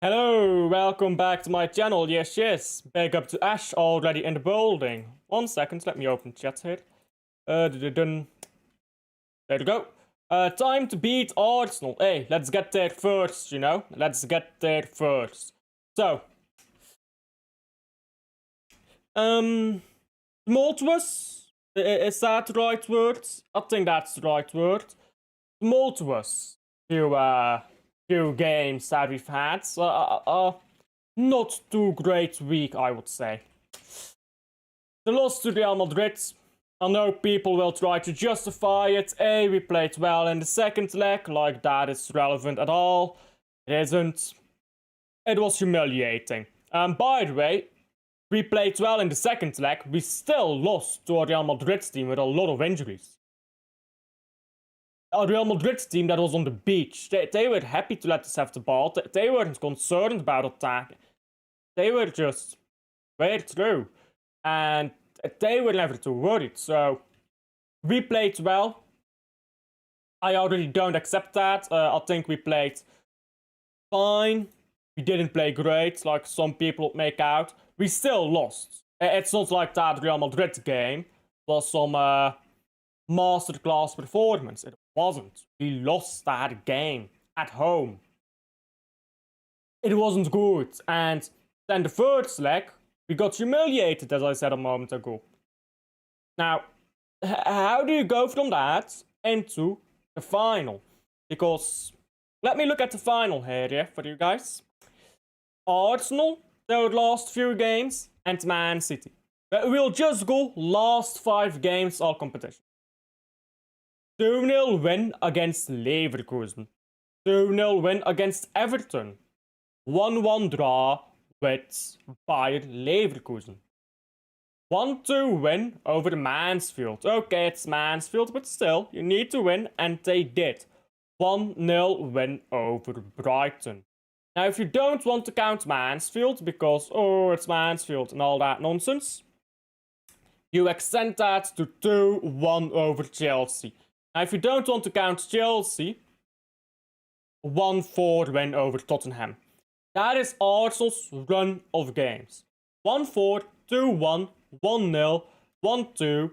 Hello, welcome back to my channel. Yes. Big up to Ash already in the building. 1 second, let me open chat here. There we go. Time to beat Arsenal. Hey, let's get there first, you know? Let's get there first. So. Tumultuous? Is that the right word? I think that's the right word. Tumultuous. Few games that we've had. Not too great week, I would say. The loss to Real Madrid. I know people will try to justify it. Hey, we played well in the second leg, like that is relevant at all. It isn't. It was humiliating. By the way, we played well in the second leg. We still lost to a Real Madrid team with a lot of injuries. A Real Madrid team that was on the beach. They were happy to let us have the ball. They weren't concerned about attacking. They were just way through. And they were never too worried. So we played well. I already don't accept that. I think we played fine. We didn't play great, like some people make out. We still lost. It's not like that Real Madrid game. It was some masterclass performance. It wasn't. We lost that game at home. It wasn't good. And then the first leg, we got humiliated, as I said a moment ago. Now, how do you go from that into the final? Because, let me look at the final here, yeah, for you guys. Arsenal, their last few games, and Man City. We'll just go last 5 games all competition. 2-0 win against Leverkusen. 2-0 win against Everton. 1-1 draw with Bayer Leverkusen. 1-2 win over Mansfield. Okay, it's Mansfield, but still, you need to win, and they did. 1-0 win over Brighton. Now, if you don't want to count Mansfield, because, oh, it's Mansfield and all that nonsense, you extend that to 2-1 over Chelsea. Now, if you don't want to count Chelsea, 1-4 win over Tottenham. That is Arsenal's run of games. 1-4, 2-1, 1-0, 1-2,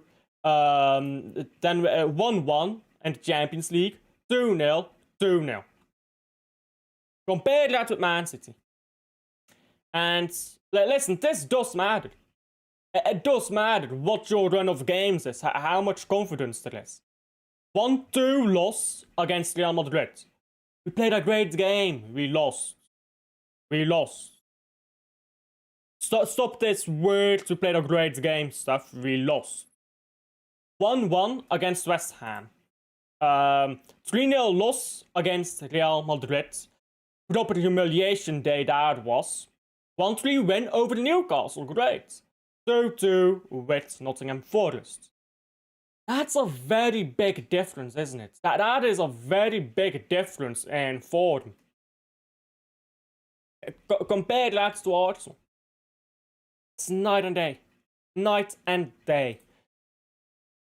then 1-1 in the Champions League, 2-0, 2-0. Compare that with Man City. And listen, this does matter. It does matter what your run of games is, how much confidence there is. 1-2 loss against Real Madrid. We played a great game. We lost. We lost. Stop this word "we played a great game" stuff. We lost. 1-1 against West Ham. 3-0 loss against Real Madrid. Proper humiliation day that was. 1-3 win over Newcastle. Great. 2-2 with Nottingham Forest. That's a very big difference, isn't it? That is a very big difference in form. Compare that to Arsenal. It's night and day. Night and day.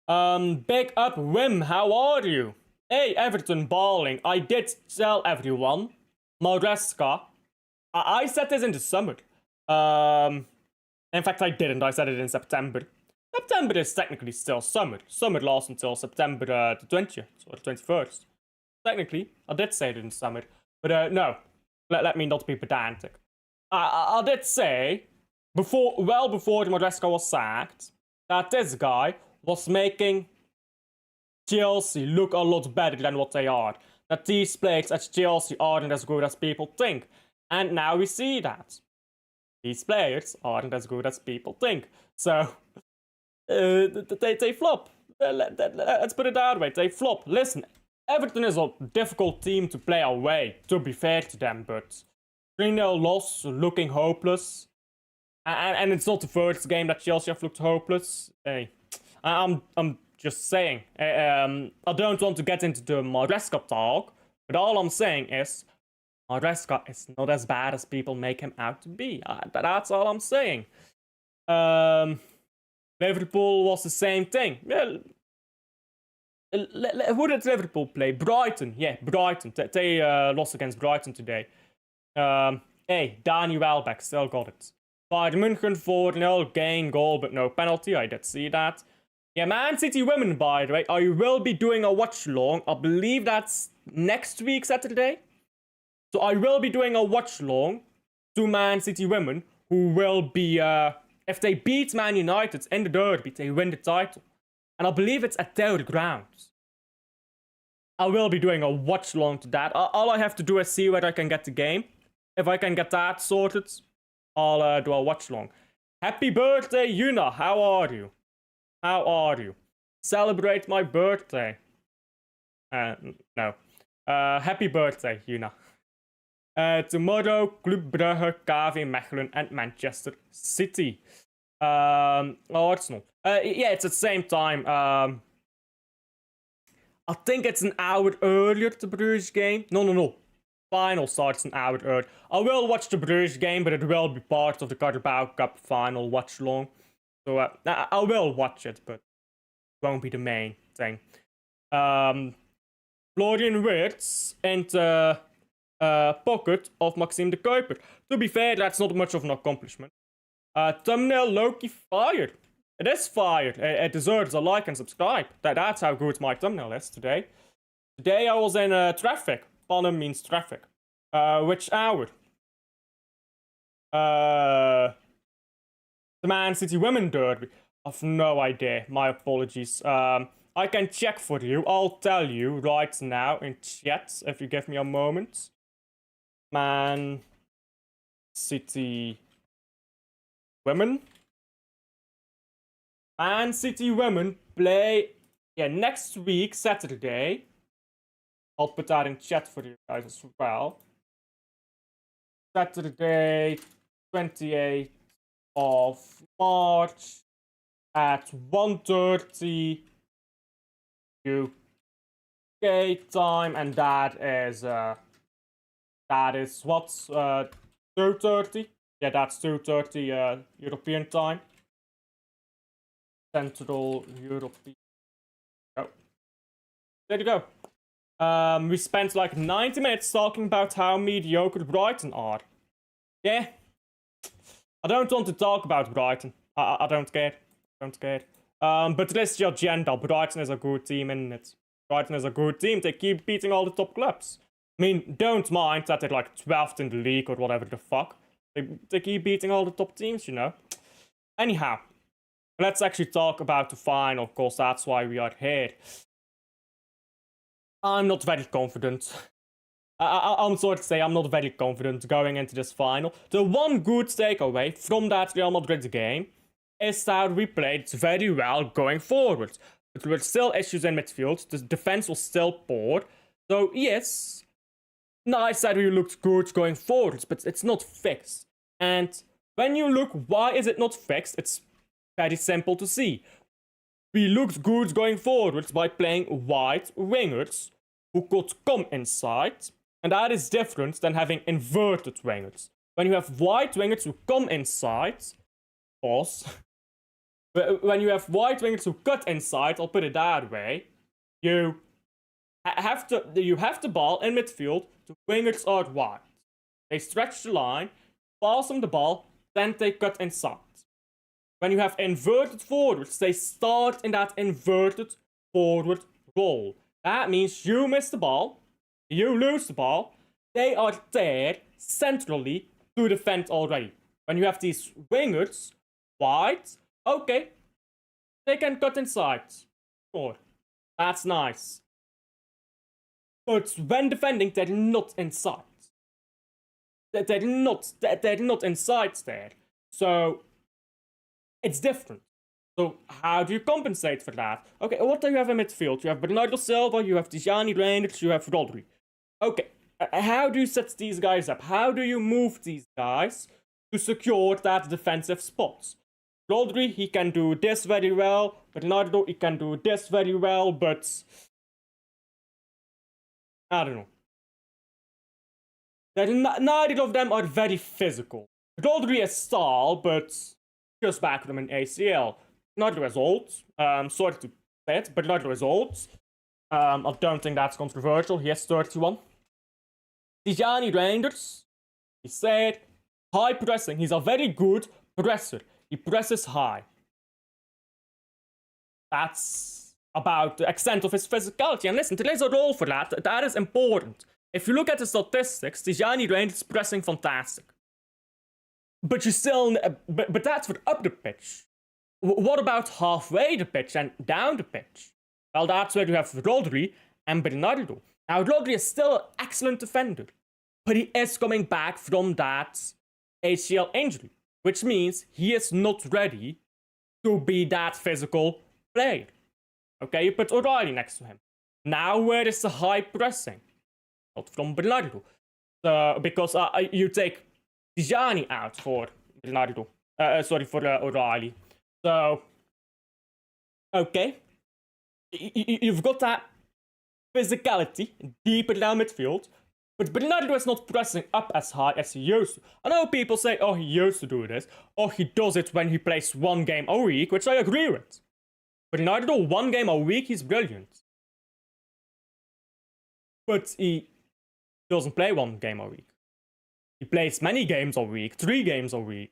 Big up Wim, how are you? Hey, Everton balling. I did tell everyone. Maresca. I said this in the summer. In fact, I didn't. I said it in September. September is technically still summer. Summer lasts until September the 20th or the 21st. Technically, I did say it in summer. But no, let me not be pedantic. I did say, well before Maresca was sacked, that this guy was making Chelsea look a lot better than what they are. That these players at Chelsea aren't as good as people think. And now we see that. These players aren't as good as people think. So, they flop. Let's put it that way. They flop. Listen, Everton is a difficult team to play away, to be fair to them, but 3-0 loss, looking hopeless. And it's not the first game that Chelsea have looked hopeless. Hey, I'm just saying. I don't want to get into the Maresca talk, but all I'm saying is Maresca is not as bad as people make him out to be. That's all I'm saying. Liverpool was the same thing. Well, who did Liverpool play? Brighton. Yeah, Brighton. They lost against Brighton today. Hey, Danny Welbeck still got it. Bayern München 4-0, gain goal but no penalty, I did see that. Yeah, Man City women, by the way, I will be doing a watch-along. I believe that's next week, Saturday. So I will be doing a watch-along to Man City women, who will be, if they beat Man United in the derby, they win the title. And I believe it's at their grounds. I will be doing a watch-along to that. All I have to do is see whether I can get the game. If I can get that sorted, I'll do a watch-along. Happy birthday, Yuna. How are you? How are you? Celebrate my birthday. No. Happy birthday, Yuna. Tomorrow, Club Brugge, KV Mechelen, and Manchester City. Arsenal. Yeah, it's at the same time. I think it's an hour earlier, the Bruges game. No. Final starts an hour earlier. I will watch the Bruges game, but it will be part of the Carabao Cup final watch-along. So I will watch it, but it won't be the main thing. Florian Wirtz and pocket of Maxime de Kuiper. To be fair, that's not much of an accomplishment. Thumbnail Loki fired. It is fired. It deserves a like and subscribe. That's how good my thumbnail is today. Today I was in traffic. Panem means traffic. Which hour? The Man City Women Derby. I've no idea. My apologies. I can check for you. I'll tell you right now in chat if you give me a moment. Man City Women. Man City Women play next week, Saturday. I'll put that in chat for you guys as well. Saturday, 28th of March at 1:30 UK time, and that is what's 2:30. Yeah, that's 2:30 European time. Central European. Oh. There you go. We spent like 90 minutes talking about how mediocre Brighton are. Yeah. I don't want to talk about Brighton. I don't care. But this is your agenda. Brighton is a good team, isn't it? Brighton is a good team. They keep beating all the top clubs. I mean, don't mind that they're like 12th in the league or whatever the fuck. They keep beating all the top teams, you know. Anyhow, let's actually talk about the final, of course, that's why we are here. I'm not very confident. I'm sorry to say, I'm not very confident going into this final. The one good takeaway from that Real Madrid game is that we played very well going forward. But there were still issues in midfield. The defense was still poor. So yes, nice that we looked good going forward, but it's not fixed. And when you look, why is it not fixed? It's very simple to see. We looked good going forwards by playing wide wingers who could come inside, and that is different than having inverted wingers. When you have wide wingers who come inside, when you have wide wingers who cut inside, I'll put it that way, you have the ball in midfield, the wingers are wide. They stretch the line, pass them the ball, then they cut inside. When you have inverted forwards, they start in that inverted forward role. That means you miss the ball, you lose the ball, they are there centrally to defend already. When you have these wingers wide, okay, they can cut inside. Sure, that's nice. But when defending, they're not inside. They're not inside there. So it's different. So how do you compensate for that? Okay, what do you have in midfield? You have Bernardo Silva, you have Tijani Reinders, you have Rodri. Okay, how do you set these guys up? How do you move these guys to secure that defensive spot? Rodri, he can do this very well. Bernardo, he can do this very well, but I don't know. Neither of them are very physical. Rodri is tall, but just back with him in ACL. Bernardo is old. Sorry to say it, but Bernardo is old. I don't think that's controversial. He is 31. Tijani Reinders. He said high pressing. He's a very good presser. He presses high. That's about the extent of his physicality. And listen, there is a role for that. That is important. If you look at the statistics, Tijani Reigns is pressing fantastic. But you still, but that's for up the pitch. What about halfway the pitch and down the pitch? Well, that's where you have Rodri and Bernardo. Now, Rodri is still an excellent defender, but he is coming back from that ACL injury, which means he is not ready to be that physical player. Okay, you put O'Reilly next to him. Now, where is the high pressing? Not from Bernardo. Because you take Tijani out for Bernardo. For O'Reilly. So, okay. You've got that physicality deeper down midfield, but Bernardo is not pressing up as high as he used to. I know people say, oh, he used to do this, or he does it when he plays one game a week, which I agree with. Bernardo, one game a week, he's brilliant. But he doesn't play one game a week. He plays many games a week, 3 games a week.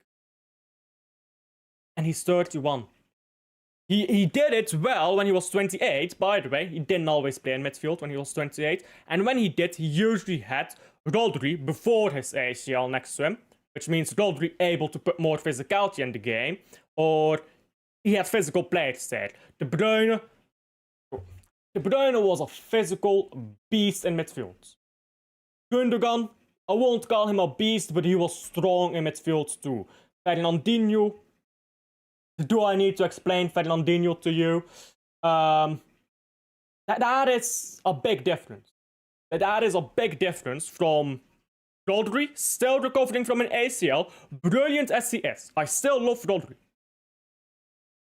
And he's 31. He did it well when he was 28, by the way. He didn't always play in midfield when he was 28. And when he did, he usually had Rodri before his ACL next to him. Which means Rodri able to put more physicality in the game. Or he had physical players there. De Bruyne was a physical beast in midfield. Gundogan, I won't call him a beast, but he was strong in midfield too. Fernandinho, do I need to explain Fernandinho to you? That is a big difference. That is a big difference from Rodri, still recovering from an ACL, brilliant as he is. I still love Rodri.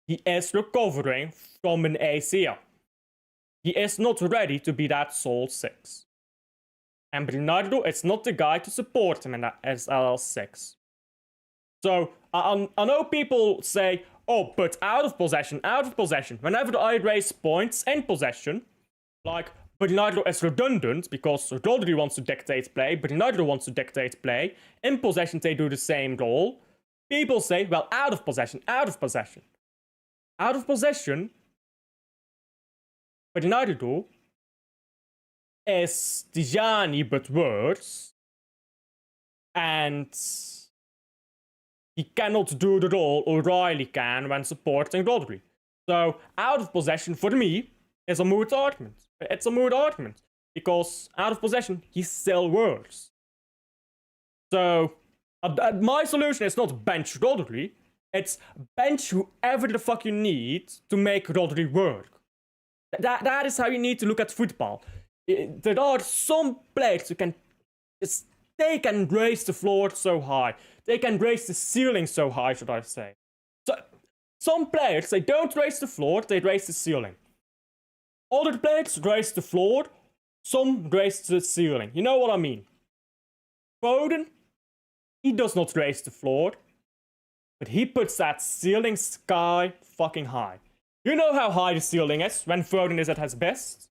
He is recovering from an ACL. He is not ready to be that sole 6. And Bernardo is not the guy to support him in that SL6. So, I know people say, oh, but out of possession. Whenever I raise points in possession, like, Bernardo is redundant because Rodri wants to dictate play, Bernardo wants to dictate play. In possession, they do the same role. People say, well, out of possession. Out of possession, Bernardo is Tijani but worse. And he cannot do the role O'Reilly can when supporting Rodri. So, out of possession, for me, is a moot argument. It's a moot argument. Because out of possession, he's still worse. So, my solution is not bench Rodri. It's bench whoever the fuck you need to make Rodri work. That is how you need to look at football. There are some players who can just... They can raise the floor so high. They can raise the ceiling so high, should I say. So, some players, they don't raise the floor, they raise the ceiling. Other players raise the floor, some raise the ceiling. You know what I mean? Foden, he does not raise the floor, but he puts that ceiling sky fucking high. You know how high the ceiling is when Foden is at his best?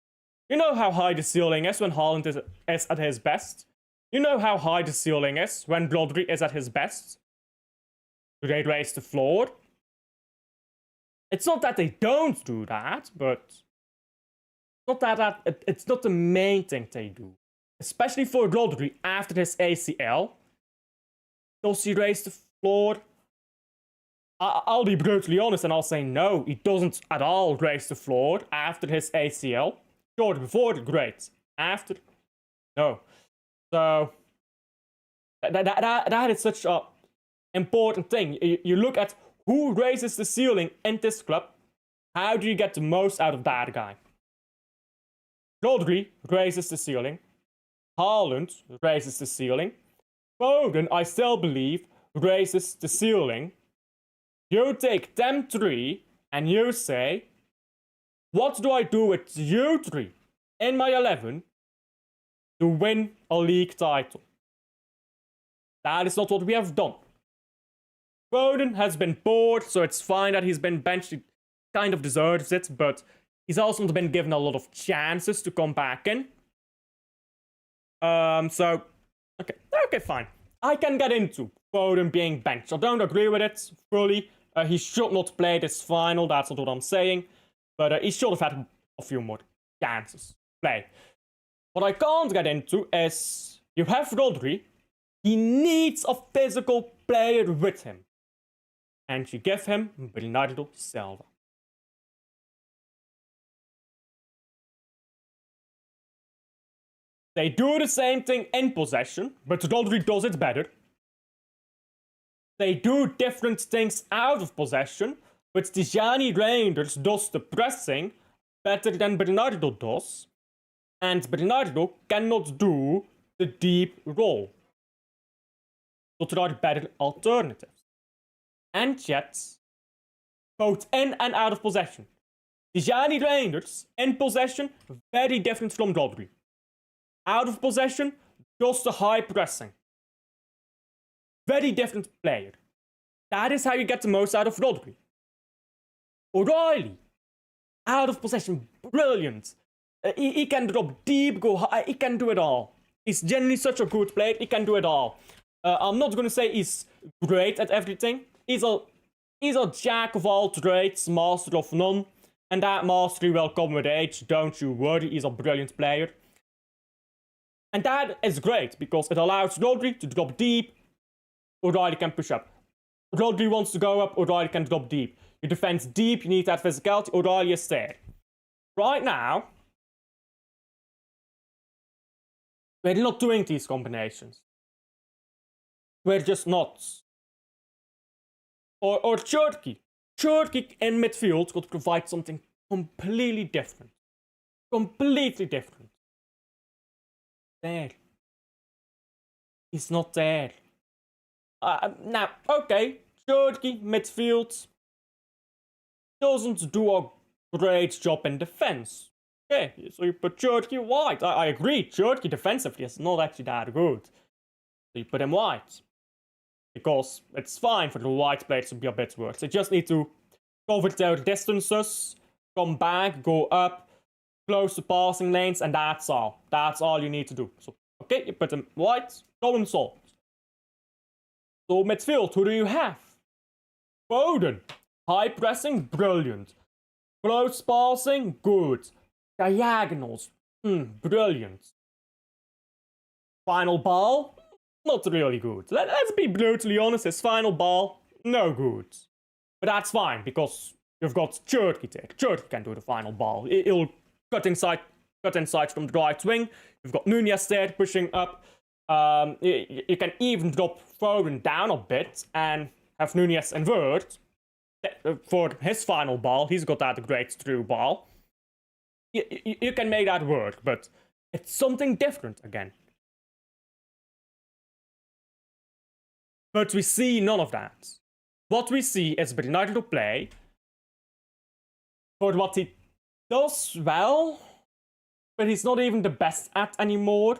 You know how high the ceiling is when Haaland is at his best? You know how high the ceiling is when Rodri is at his best? Do they raise the floor? It's not that they don't do that, but it's not the main thing they do. Especially for Rodri after his ACL. Does he raise the floor? I'll be brutally honest and I'll say no, he doesn't at all raise the floor after his ACL. Sure, before, great. After, no. So, that is such a important thing. You look at who raises the ceiling in this club. How do you get the most out of that guy? Rodri raises the ceiling. Haaland raises the ceiling. Foden, I still believe, raises the ceiling. You take them 3 and you say, what do I do with you 3 in my 11 to win a league title? That is not what we have done. Foden has been bored, so it's fine that he's been benched. He kind of deserves it, but he's also not been given a lot of chances to come back in. Okay, fine. I can get into Foden being benched. I don't agree with it fully. He should not play this final, that's not what I'm saying. But he should have had a few more chances to play. What I can't get into is, you have Rodri, he needs a physical player with him. And you give him Bernardo Silva. They do the same thing in possession, but Rodri does it better. They do different things out of possession, but Tijani Reinders does the pressing better than Bernardo does, and Bernardo cannot do the deep role. So there are better alternatives. And yet, both in and out of possession, Tijani Reinders in possession, very different from Rodri. Out of possession, just a high pressing. Very different player. That is how you get the most out of Rodri. O'Reilly, out of possession, brilliant. He can drop deep, go high, he can do it all. He's genuinely such a good player, he can do it all. I'm not gonna say he's great at everything. He's a jack of all trades, master of none. And that mastery will come with age, don't you worry, he's a brilliant player. And that is great, because it allows Rodri to drop deep, O'Reilly can push up. Rodri wants to go up, O'Reilly can drop deep. You defend deep, you need that physicality, O'Reilly is there. Right now, we're not doing these combinations. We're just not. Or Turkey. Turkey in midfield could provide something completely different. Completely different. There. He's not there. Now, okay, Turkey midfield doesn't do a great job in defense. Okay, so you put Turkey wide. I agree, Turkey defensively is not actually that good. So you put him wide. Because it's fine for the wide players to be a bit worse. They just need to cover their distances, come back, go up, close the passing lanes, and that's all. That's all you need to do. So, okay, you put him wide, problem solved. So midfield, who do you have? Foden. High pressing, brilliant. Close passing, good. Diagonals, brilliant. Final ball, not really good. Let's be brutally honest, his final ball, no good. But that's fine, because you've got Turkey there. Turkey can do the final ball. He'll cut inside from the right wing. You've got Nunez there pushing up. You can even drop Foden down a bit and have Nunez invert for his final ball. He's got that great through ball. You can make that work, but it's something different again. But we see none of that. What we see is Bernardo play for what he does well, but he's not even the best at anymore.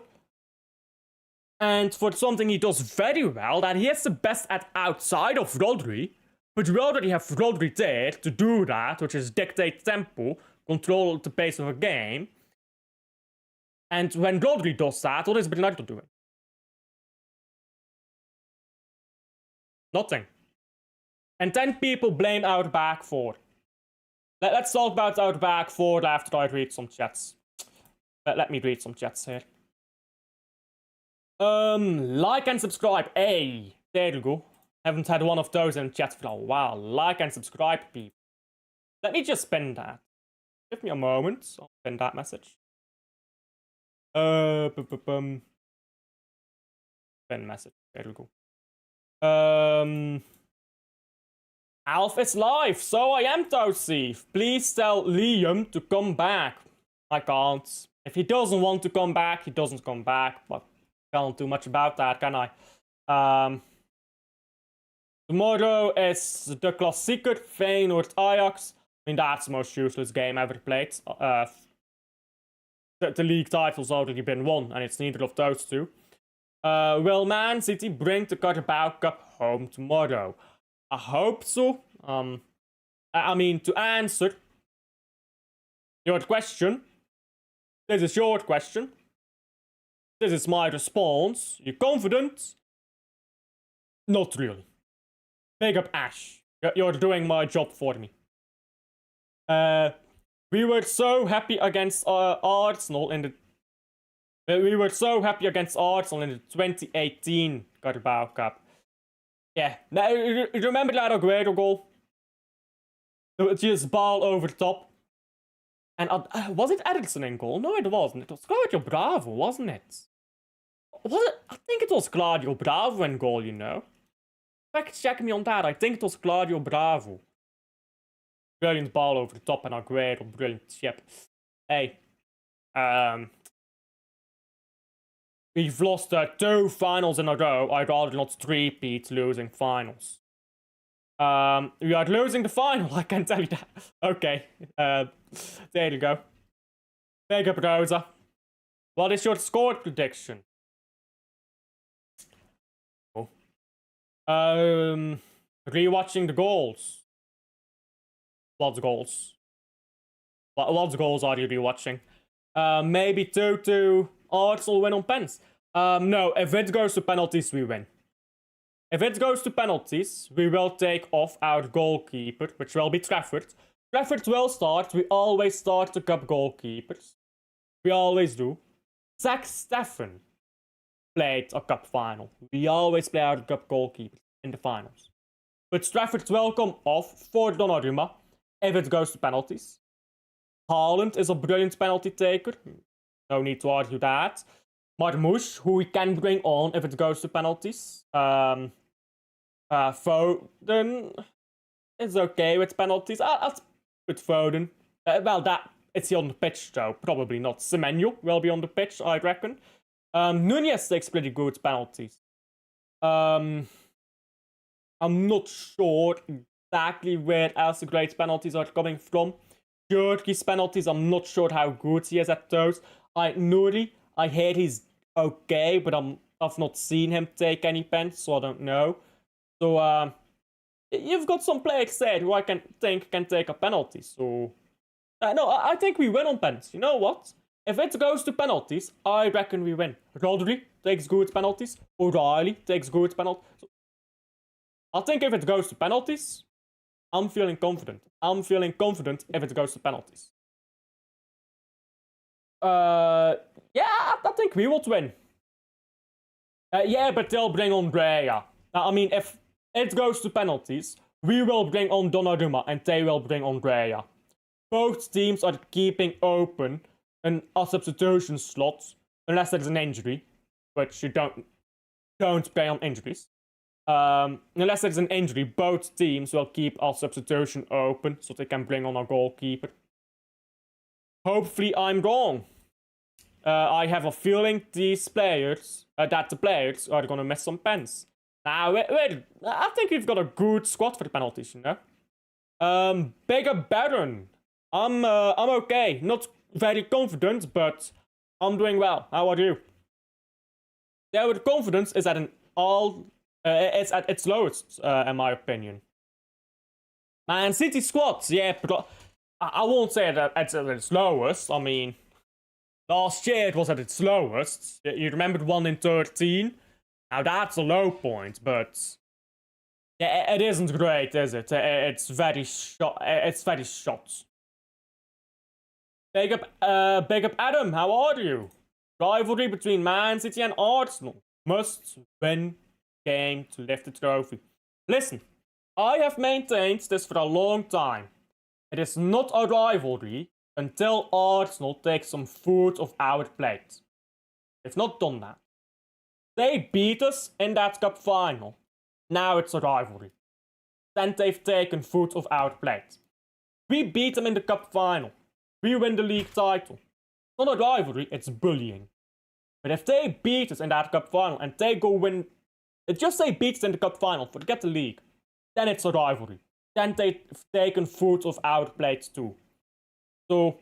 And for something he does very well, that he is the best at outside of Rodri, but we already have Rodri there to do that, which is dictate tempo, control the pace of a game. And when Rodri does that, what is Bernardo doing? Nothing. And then people blame our back four. Let's talk about our back four after I read some chats. Let me read some chats here. Like and subscribe. Hey, there you go. Haven't had one of those in chat for a while. Like and subscribe, people. Let me just spin that. Give me a moment. I'll spin that message. Spin message. There we go. Alf is live, so I am Toasty. Please tell Liam to come back. I can't. If he doesn't want to come back, he doesn't come back. But can't do much about that, can I? Tomorrow is the Klassieker, Feyenoord Ajax. I mean, that's the most useless game ever played. The league title's already been won, and it's neither of those two. Will Man City bring the Carabao Cup home tomorrow? I hope so. I mean, to answer your question, this is your question. This is my response. You're confident? Not really. Big up Ash. You're doing my job for me. We were so happy against Arsenal in the... We were so happy against Arsenal in the 2018 Carabao Cup. Yeah, now, remember that Aguero goal? Just ball over the top. And was it Ederson in goal? No, it wasn't. It was Claudio Bravo, wasn't it? Was it? I think it was Claudio Bravo in goal, you know. Fact check me on that. I think it was Claudio Bravo. Brilliant ball over the top and Aguero, brilliant chip. Hey, we've lost 2 finals in a row. I'd rather not repeat losing finals. We are losing the final, I can tell you that. Okay, there you go. Big up, Rosa. What is your score prediction? Rewatching the goals. What goals? What goals are you rewatching? Maybe 2-2 Arsenal win on pens. No, if it goes to penalties, we win. If it goes to penalties, we will take off our goalkeeper, which will be Trafford. Trafford will start. We always start the cup goalkeepers. We always do. Zach Steffen played a cup final. We always play our cup goalkeepers in the finals. But Trafford will come off for Donnarumma if it goes to penalties. Haaland is a brilliant penalty taker. No need to argue that. Marmoush, who we can bring on if it goes to penalties. Foden is okay with penalties. I'll put Foden. Well, it's on the pitch though. Probably not. Semenyo will be on the pitch, I reckon. Nunez takes pretty good penalties. I'm not sure exactly where else the great penalties are coming from. Jurgi's penalties, I'm not sure how good he is at those. Nuri, I hear he's okay, but I've not seen him take any pens, so I don't know. So, you've got some players there who I think can take a penalty. So, no, I think we win on pens. You know what? If it goes to penalties, I reckon we win. Rodri takes good penalties. O'Reilly takes good penalties. So, I think if it goes to penalties, I'm feeling confident. I'm feeling confident if it goes to penalties. Yeah, I think we will win. Yeah, but they'll bring on Brea. I mean, if it goes to penalties, we will bring on Donnarumma and they will bring on Brea. Both teams are keeping open a substitution slot unless there's an injury, which you don't play on injuries. Unless there's an injury, both teams will keep our substitution open so they can bring on a goalkeeper. Hopefully I'm wrong. I have a feeling that the players are gonna miss some pens. Now, I think we've got a good squad for the penalties, you know. Bigger Baron. I'm okay. Not very confident, but I'm doing well. How are you? Yeah, the confidence is at it's at its lowest, in my opinion. Man City squad, yeah, but I won't say that it's at its lowest. I mean, last year it was at its lowest. You remember 1 in 13? Now that's a low point, but yeah, it isn't great, is it? It's very shot. Big up Adam, how are you? Rivalry between Man City and Arsenal. Must win game to lift the trophy. Listen, I have maintained this for a long time. It is not a rivalry until Arsenal takes some food off our plate. They've not done that. They beat us in that cup final. Now it's a rivalry. Then they've taken food off our plate. We beat them in the cup final. We win the league title. It's not a rivalry, it's bullying. But if they beat us in that cup final and they go win... Just say beat us in the cup final, forget the league. Then it's a rivalry. Then they've taken food off our plate too. So,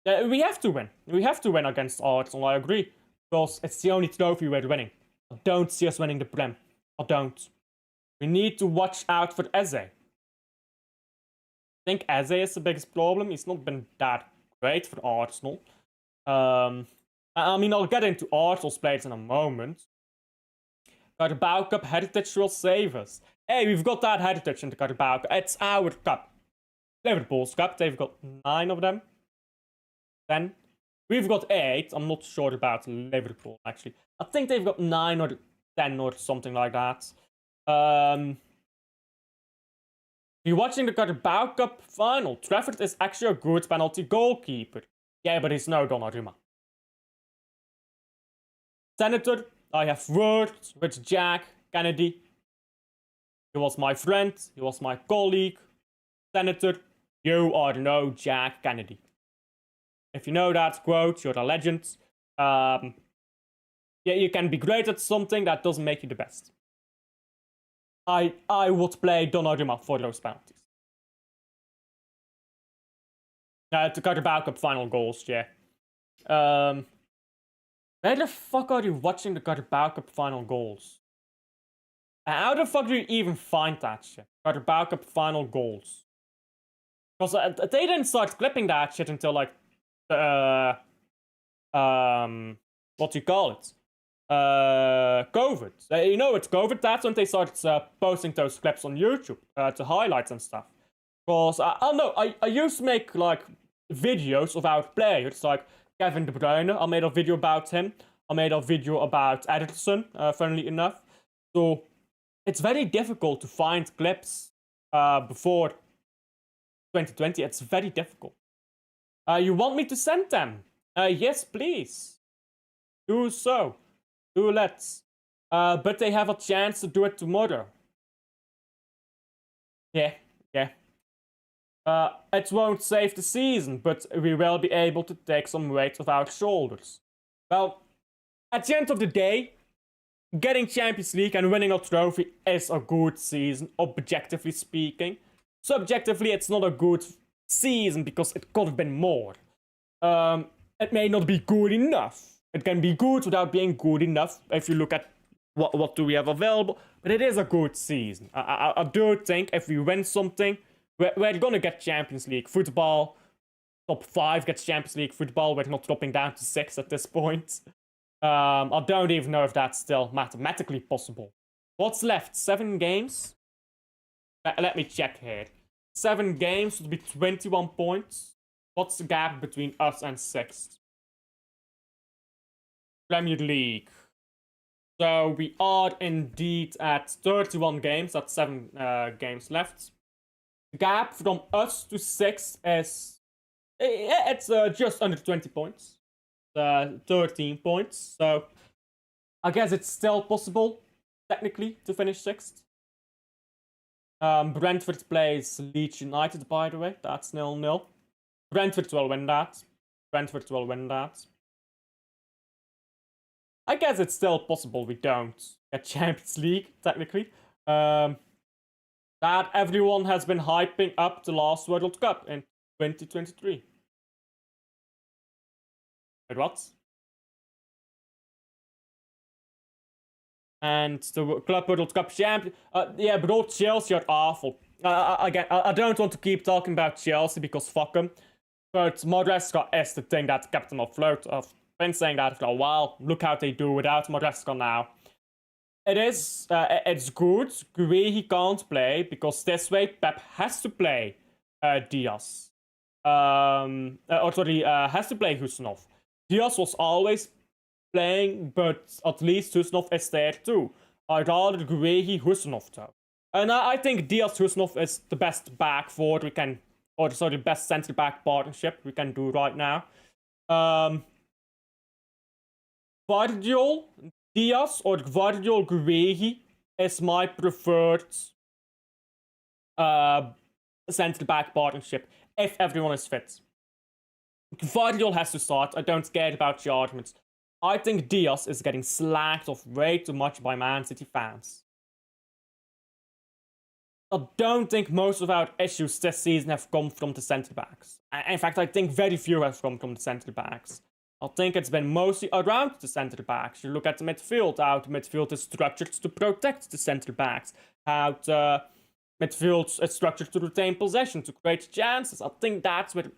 we have to win. We have to win against Arsenal, I agree. Because it's the only trophy we're winning. I don't see us winning the Prem. I don't. We need to watch out for Eze. I think Eze is the biggest problem. He's not been that great for Arsenal. I mean, I'll get into Arsenal's players in a moment. Carabao Cup heritage will save us. Hey, we've got that heritage in the Carabao Cup. It's our cup. Liverpool's cup, they've got 9 of them. 10. We've got 8. I'm not sure about Liverpool, actually. I think they've got 9 or 10 or something like that. You're watching the Carabao Cup final. Trafford is actually a good penalty goalkeeper. Yeah, but he's no Donnarumma. Senator, I have worked with Jack Kennedy. He was my friend. He was my colleague. Senator, you are no Jack Kennedy. If you know that quote, you're a legend. Yeah, you can be great at something, that doesn't make you the best. I would play Donnarumma for those penalties. To Carabao Cup final goals, yeah. Where the fuck are you watching the Carabao Cup final goals? How the fuck do you even find that shit? Carabao Cup final goals. Because they didn't start clipping that shit until like what do you call it? COVID. You know, it's COVID. That's when they started posting those clips on YouTube to highlights and stuff. Because I don't know, I used to make like videos about players like Kevin De Bruyne. I made a video about him. I made a video about Ederson, funnily enough. So it's very difficult to find clips before 2020. It's very difficult. You want me to send them? Yes, please. Do so. Do let's. But they have a chance to do it tomorrow. Yeah. It won't save the season, but we will be able to take some weight off our shoulders. Well, at the end of the day, getting Champions League and winning a trophy is a good season, objectively speaking. Subjectively, it's not a good season because it could have been more. It may not be good enough. It can be good without being good enough if you look at what do we have available, but it is a good season. I do think if we win something, we're gonna get Champions League football. Top 5 gets Champions League football. We're not dropping down to 6 at this point. I don't even know if that's still mathematically possible. What's left? 7 games? Let me check here. 7 games would be 21 points. What's the gap between us and 6th? Premier League. So we are indeed at 31 games. That's 7 games left. The gap from us to 6th is... It's just under 20 points. 13 points. So I guess it's still possible, technically, to finish 6th. Brentford plays Leeds United, by the way. That's 0-0. Brentford will win that. I guess it's still possible we don't get Champions League, technically. That everyone has been hyping up the last World Cup in 2023. Wait, what? And the Club World Cup champion. Yeah, bro, Chelsea are awful. Again, I don't want to keep talking about Chelsea because fuck them. But Maresca is the thing that kept them afloat. I've been saying that for a while. Look how they do without Maresca now. It's good. Guehi can't play because this way Pep has to play Diaz. Has to play Husanov. Diaz was always playing, but at least Husanov is there too. I'd rather Guehi Husanov though. And I think Diaz Husanov is the best back four we can, or sorry, the best centre back partnership we can do right now. Guardiol Diaz or Guardiol Guehi is my preferred centre back partnership if everyone is fit. Guardiol has to start. I don't care about your arguments. I think Diaz is getting slacked off way too much by Man City fans. I don't think most of our issues this season have come from the centre-backs. In fact, I think very few have come from the centre-backs. I think it's been mostly around the centre-backs. You look at the midfield, how the midfield is structured to protect the centre-backs. How the midfield is structured to retain possession, to create chances. I think that's where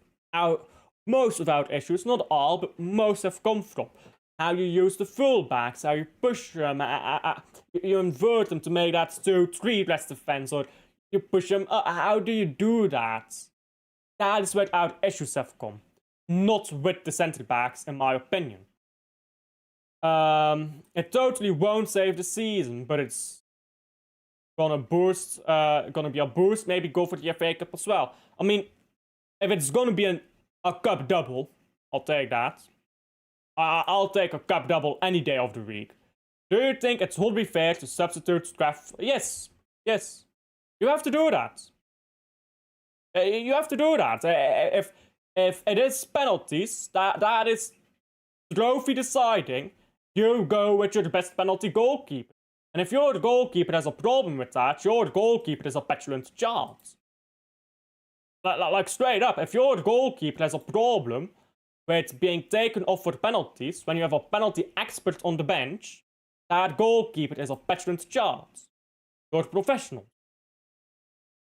most of our issues, not all, but most have come from. how you use the fullbacks, how you push them, you invert them to make that 2-3 rest defense, or you push them up. How do you do that? That is where our issues have come. Not with the centre backs, in my opinion. It totally won't save the season, but it's gonna be a boost. Maybe go for the FA Cup as well. I mean, if it's gonna be a cup double, I'll take that. I'll take a cup double any day of the week. Do you think it would be fair to substitute Straff? Yes. You have to do that. You have to do that. If it is penalties, that is trophy deciding, you go with your best penalty goalkeeper. And if your goalkeeper has a problem with that, your goalkeeper is a petulant child. Like straight up, if your goalkeeper has a problem with being taken off for penalties, when you have a penalty expert on the bench, that goalkeeper is a petulant child. You're a professional.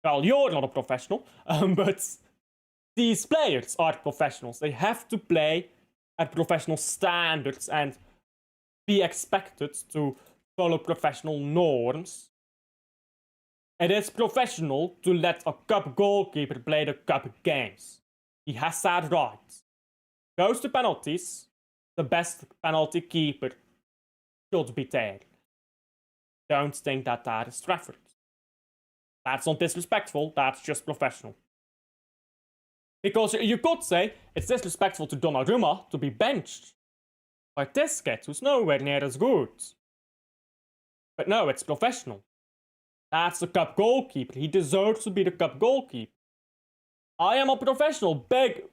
Well, you're not a professional, but these players are professionals. They have to play at professional standards and be expected to follow professional norms. It is professional to let a cup goalkeeper play the cup games. He has that right. Goes to penalties, the best penalty keeper should be there. Don't think that is Trafford. That's not disrespectful, that's just professional. Because you could say it's disrespectful to Donnarumma to be benched by this kid who's nowhere near as good. But no, it's professional. That's the cup goalkeeper. He deserves to be the cup goalkeeper. I am a professional. Big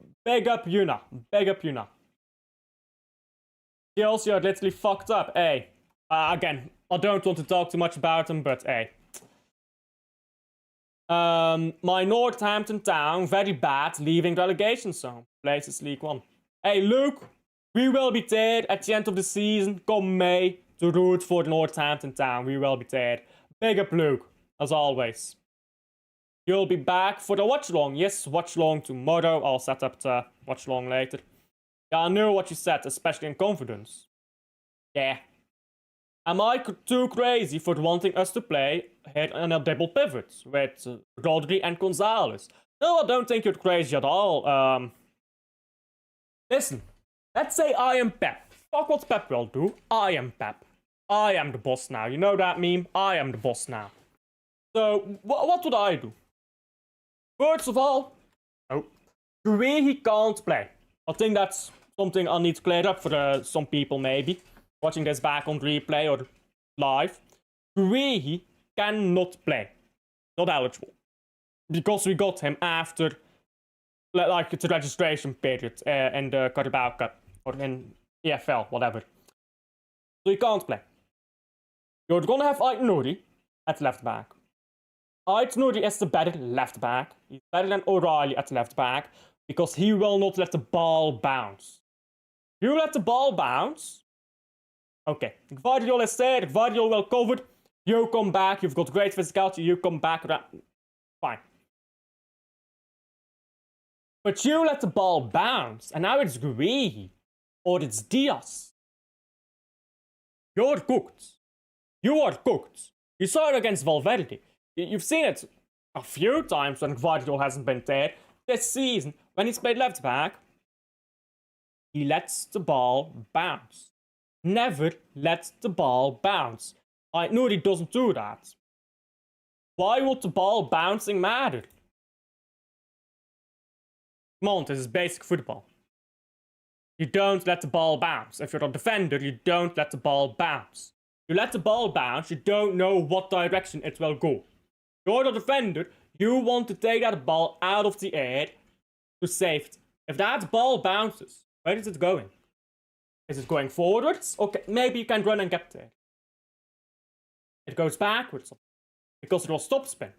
up Yuna. Big up Yuna. Chelsea are literally fucked up. Hey. Again, I don't want to talk too much about them, but hey. My Northampton Town, very bad, leaving relegation zone. Places League 1. Hey, Luke, we will be there at the end of the season, come May, to root for Northampton Town. We will be there. Big up, Luke, as always. You'll be back for the watch-along. Yes, watch-along tomorrow. I'll set up the watch-along later. Yeah, I know what you said, especially in confidence. Yeah. Am I too crazy for wanting us to play here in a double pivot with Rodri and Gonzalez? No, I don't think you're crazy at all. Listen, let's say I am Pep. Fuck what Pep will do. I am Pep. I am the boss now. You know that meme? I am the boss now. So, what would I do? First of all, he can't play. I think that's something I need to clear up for some people, maybe. Watching this back on replay or live. He cannot play. Not eligible. Because we got him after, like, the registration period in the Carabao Cup. Or in EFL, whatever. So he can't play. You're gonna have Ait-Nouri at left back. Ait-Nouri is the better left back. He's better than O'Reilly at left back. Because he will not let the ball bounce. You let the ball bounce. Okay, Gvardiol is there, Gvardiol well covered. You come back, you've got great physicality, you come back. Fine. But you let the ball bounce, and now it's Guehi. Or it's Diaz. You're cooked. You are cooked. You saw it against Valverde. You've seen it a few times when Gvardiol hasn't been there. This season, when he's played left back, he lets the ball bounce. Never let the ball bounce. Ait-Nouri doesn't do that. Why would the ball bouncing matter? Come on, this is basic football. You don't let the ball bounce. If you're a defender, you don't let the ball bounce. You let the ball bounce, you don't know what direction it will go. You're the defender, you want to take that ball out of the air to safety. If that ball bounces, where is it going? Is it going forwards? Okay, maybe you can run and get there. It goes backwards because it will stop spin.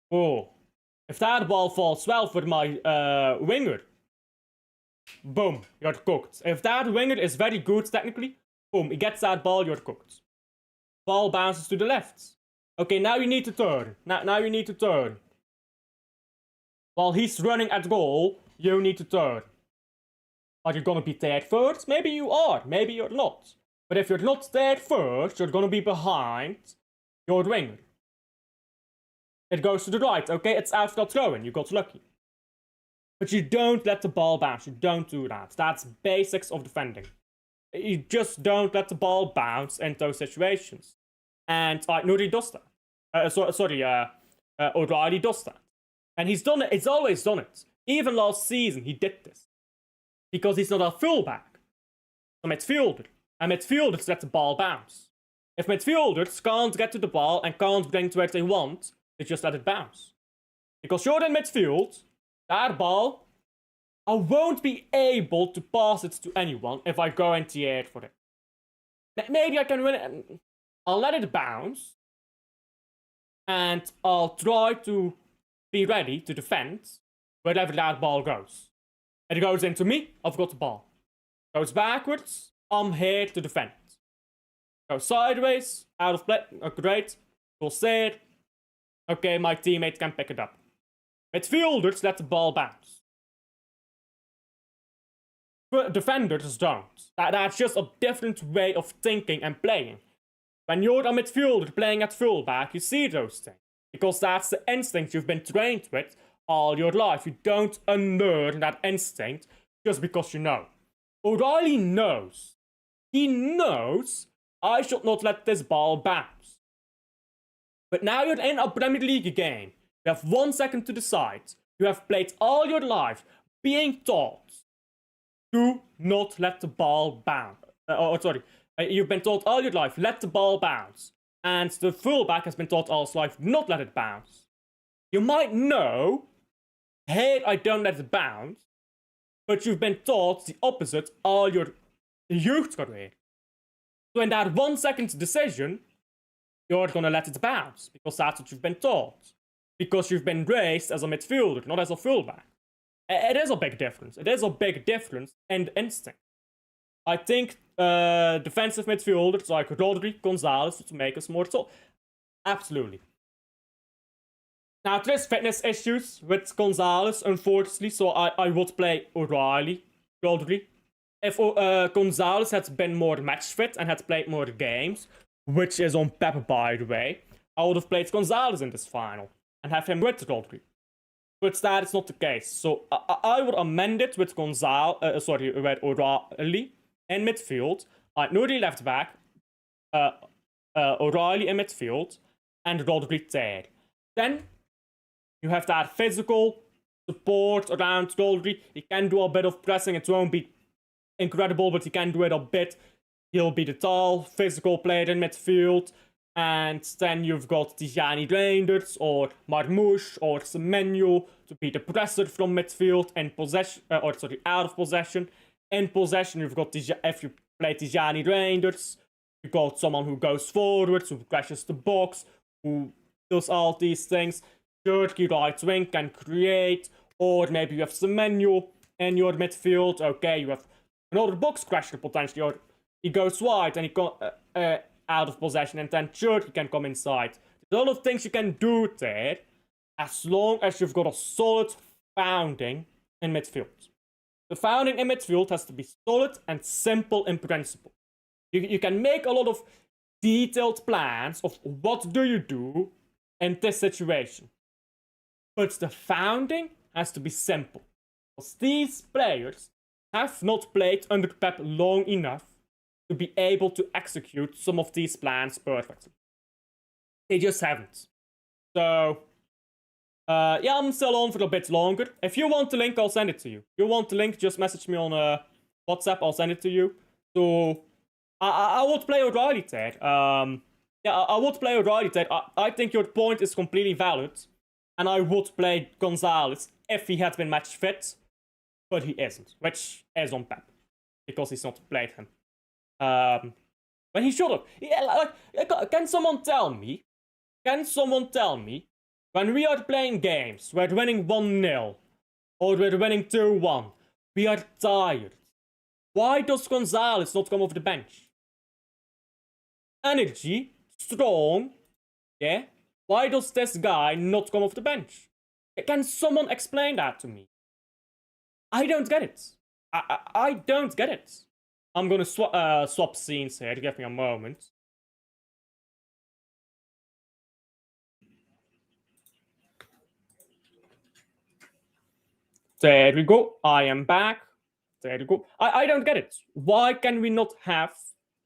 Oh, if that ball falls well for my winger, boom, you're cooked. If that winger is very good technically, boom, he gets that ball, you're cooked. Ball bounces to the left. Okay, now you need to turn. Now you need to turn. While he's running at goal, you need to turn. Are you gonna be third first? Maybe you are, maybe you're not. But if you're not third first, you're gonna be behind your winger. It goes to the right, okay? It's outfield throw-in, you got lucky. But you don't let the ball bounce, you don't do that. That's basics of defending. You just don't let the ball bounce in those situations. And Nuri does that. O'Reilly does that. And he's done it, he's always done it. Even last season, he did this. Because he's not a fullback. A midfielder. And midfielders let the ball bounce. If midfielders can't get to the ball and can't bring to where they want, they just let it bounce. Because you're in midfield, that ball, I won't be able to pass it to anyone if I go into the air for it. Maybe I can win it and I'll let it bounce. And I'll try to be ready to defend wherever that ball goes. It goes into me, I've got the ball. Goes backwards, I'm here to defend. Goes sideways, out of play, great. We'll say it. Okay, my teammate can pick it up. Midfielders let the ball bounce. But defenders don't. That's just a different way of thinking and playing. When you're a midfielder playing at fullback, you see those things. Because that's the instinct you've been trained with all your life. You don't unlearn that instinct just because you know. O'Reilly knows. He knows I should not let this ball bounce. But now you're in a Premier League game. You have 1 second to decide. You have played all your life being taught to not let the ball bounce. You've been taught all your life, let the ball bounce. And the fullback has been taught all his life, not let it bounce. You might know, hey, I don't let it bounce. But you've been taught the opposite all your youth career. So in that 1 second decision, you're gonna let it bounce. Because that's what you've been taught. Because you've been raised as a midfielder, not as a fullback. It is a big difference. It is a big difference in instinct. I think defensive midfielders like Rodri, Gonzalez would make us more so. Absolutely. Now, there's fitness issues with Gonzalez, unfortunately, so I would play O'Reilly, Rodri. If Gonzalez had been more match fit and had played more games, which is on paper, by the way, I would have played Gonzalez in this final and have him with Rodri. But that is not the case. So I would amend it with with O'Reilly in midfield, Nuri left back, O'Reilly in midfield, and Rodri third. Then you have that physical support around Rodri. He can do a bit of pressing. It won't be incredible, but he can do it a bit. He'll be the tall, physical player in midfield. And then you've got Tijani Reinders or Marmoush or Semenyo to be the presser from midfield and out of possession. In possession, you've got if you play Tijani Reinders, you've got someone who goes forwards, who crashes the box, who does all these things. Turkey right wing can create, or maybe you have Semenyo in your midfield. Okay, you have another box crasher potentially, or he goes wide and he goes out of possession, and then Turkey can come inside. There's a lot of things you can do there, as long as you've got a solid founding in midfield. The founding in midfield has to be solid and simple in principle. You can make a lot of detailed plans of what do you do in this situation. But the founding has to be simple. Because these players have not played under Pep long enough to be able to execute some of these plans perfectly. They just haven't. So, yeah, I'm still on for a bit longer. If you want the link, I'll send it to you. If you want the link, just message me on WhatsApp, I'll send it to you. So, I would play O'Reilly there. Yeah, I would play O'Reilly there. I think your point is completely valid. And I would play Gonzalez if he had been match fit. But he isn't, which is on Pep. Because he's not played him. When he should have. Yeah, can someone tell me? When we are playing games, we're winning 1-0, or we're winning 2-1, we are tired. Why does Gonzalez not come off the bench? Energy, strong, yeah? Why does this guy not come off the bench? Can someone explain that to me? I don't get it. I don't get it. I'm gonna swap scenes here. Give me a moment. There we go. I am back. There you go. I don't get it. Why can we not have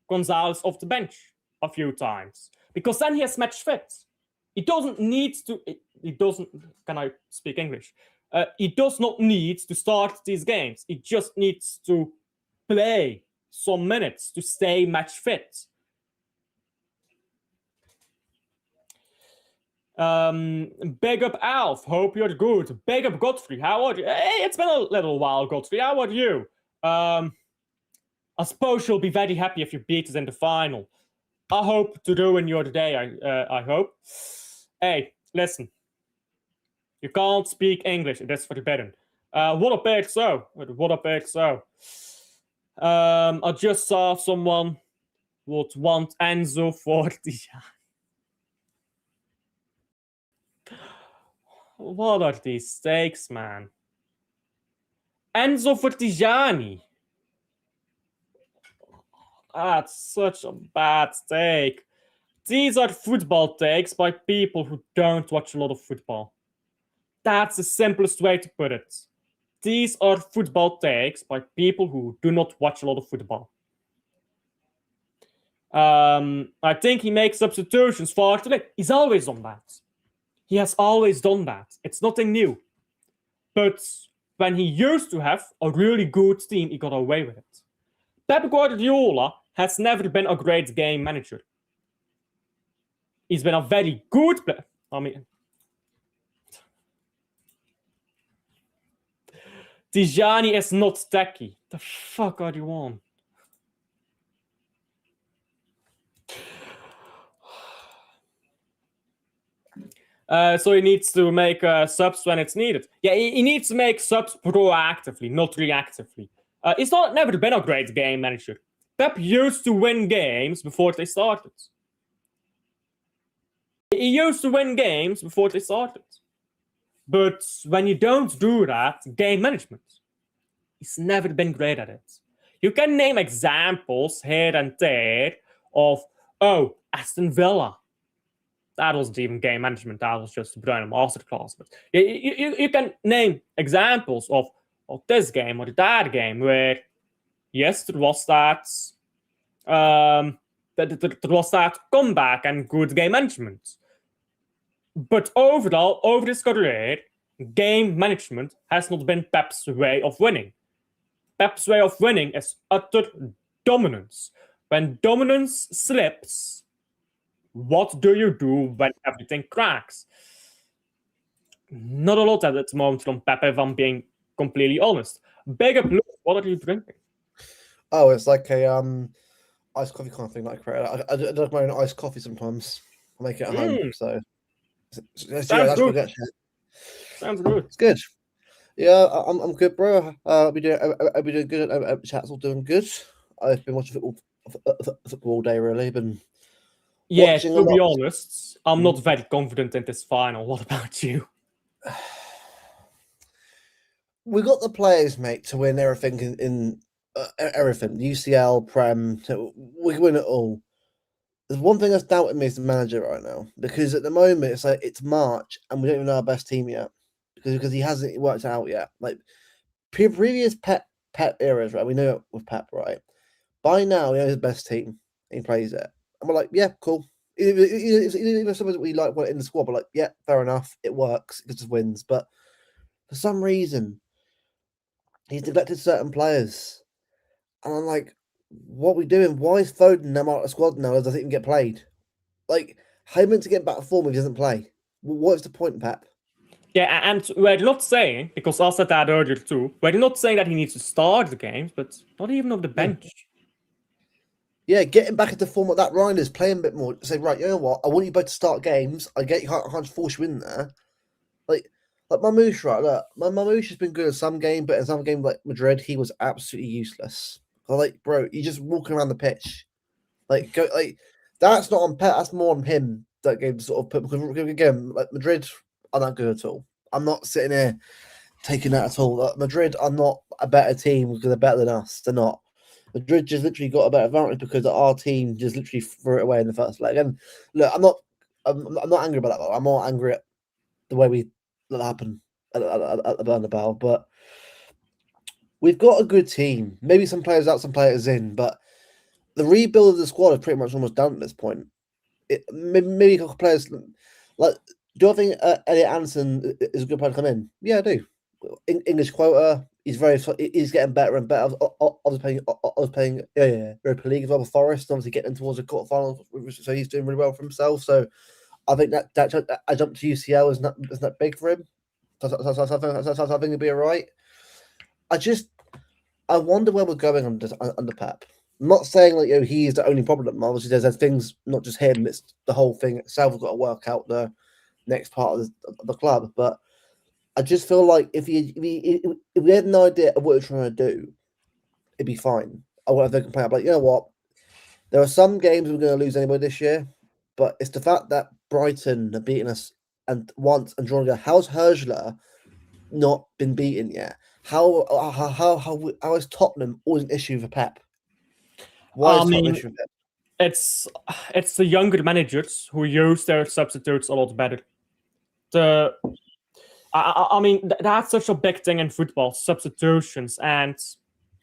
Gonzalez off the bench a few times? Because then he has match fit. He doesn't need to. He doesn't. Can I speak English? He does not need to start these games. He just needs to play some minutes to stay match fit. Big up Alf, hope you're good. Big up Godfrey, how are you? Hey, it's been a little while, Godfrey. How are you? I suppose you'll be very happy if you beat us in the final. I hope to ruin your day. I hope. Hey, listen. You can't speak English. That's forbidden. What a big so. What a big so. I just saw someone would want Enzo for the. What are these stakes, man? Enzo Fertigiani. That's such a bad take. These are football takes by people who don't watch a lot of football. That's the simplest way to put it. These are football takes by people who do not watch a lot of football. I think he makes substitutions far too late. He's always done that. He has always done that. It's nothing new. But when he used to have a really good team, he got away with it. Pep Guardiola has never been a great game manager. He's been a very good player. I mean, Tijani is not techie. The fuck are you on? So he needs to make subs when it's needed. Yeah, he needs to make subs proactively, not reactively. He's never been a great game manager. Pep used to win games before they started. He used to win games before they started. But when you don't do that, game management, he's never been great at it. You can name examples here and there of, Aston Villa. That wasn't even game management. That was just Bruno masterclass. But you can name examples of this game or that game where, yes, there was that comeback and good game management. But overall, over his career, game management has not been Pep's way of winning. Pep's way of winning is utter dominance. When dominance slips, what do you do when everything cracks? Not a lot at the moment from Pep, if I'm being completely honest. Big up, Luke, what are you drinking? Oh, it's like a iced coffee kind of thing that I create. I like my own iced coffee sometimes. I make it at home, so Sounds good. Sounds good. It's good. Yeah, I'm good, bro. I'll be doing good. Chat's all doing good. I've been watching football all day, really. Yeah, to be honest, I'm not very confident in this final. What about you? We got the players, mate, to win everything in everything. UCL, Prem, we can win it all. There's one thing that's doubting me as the manager right now, because at the moment it's like it's March and we don't even know our best team yet because he hasn't worked out yet. Like previous Pep eras, right? We know it with Pep, right? By now, he knows his best team. And he plays it, and we're like, yeah, cool. Even something we like want in the squad, but like, yeah, fair enough, it works, it just wins. But for some reason, he's neglected certain players, and I'm like, what are we doing? Why is Foden now out of the squad now? Doesn't even get played. Like, how meant to get back to form if he doesn't play? What's the point, Pep? Yeah, and we're not saying, because I said that earlier too, we're not saying that he needs to start the games, but not even on the bench. Yeah, getting back into form at that Reinders, playing a bit more. Say, right, you know what? I want you both to start games. I get you can't force you in there. Like Mamouche, right? Look, Mamouche has been good in some game, but in some game like Madrid, he was absolutely useless. Like, bro, you're just walking around the pitch. Like, go, like that's not on Pep. That's more on him. That game sort of put because again, like Madrid are not good at all. I'm not sitting here taking that at all. Madrid are not a better team because they're better than us. They're not. Madrid just literally got a better advantage because our team just literally threw it away in the first leg. And look, I'm not angry about that. I'm more angry at the way we let that happen at the Bernabeu. But we've got a good team. Maybe some players out, some players in, but the rebuild of the squad is pretty much almost done at this point. Maybe a couple of players like. Do I think Elliot Anderson is a good player to come in? Yeah, I do. English quota. He's getting better and better. I was playing Europa League as well with Forest, obviously getting towards the quarterfinals, so he's doing really well for himself. So I think that jump to UCL is not big for him. So I think he'll be all right. I wonder where we're going under Pep. I'm not saying like he's the only problem. Obviously, there's things not just him; it's the whole thing itself. We've got to work out the next part of the club, but I just feel like if we had an idea of what we're trying to do, it'd be fine. I would have to complain. But you know what? There are some games we're going to lose anyway this year, but it's the fact that Brighton have beaten us and once and drawn again. How's Herschler not been beaten yet? How is Tottenham always an issue for Pep? Why is Tottenham an issue for Pep? It's the younger managers who use their substitutes a lot better. I mean, that's such a big thing in football, substitutions, and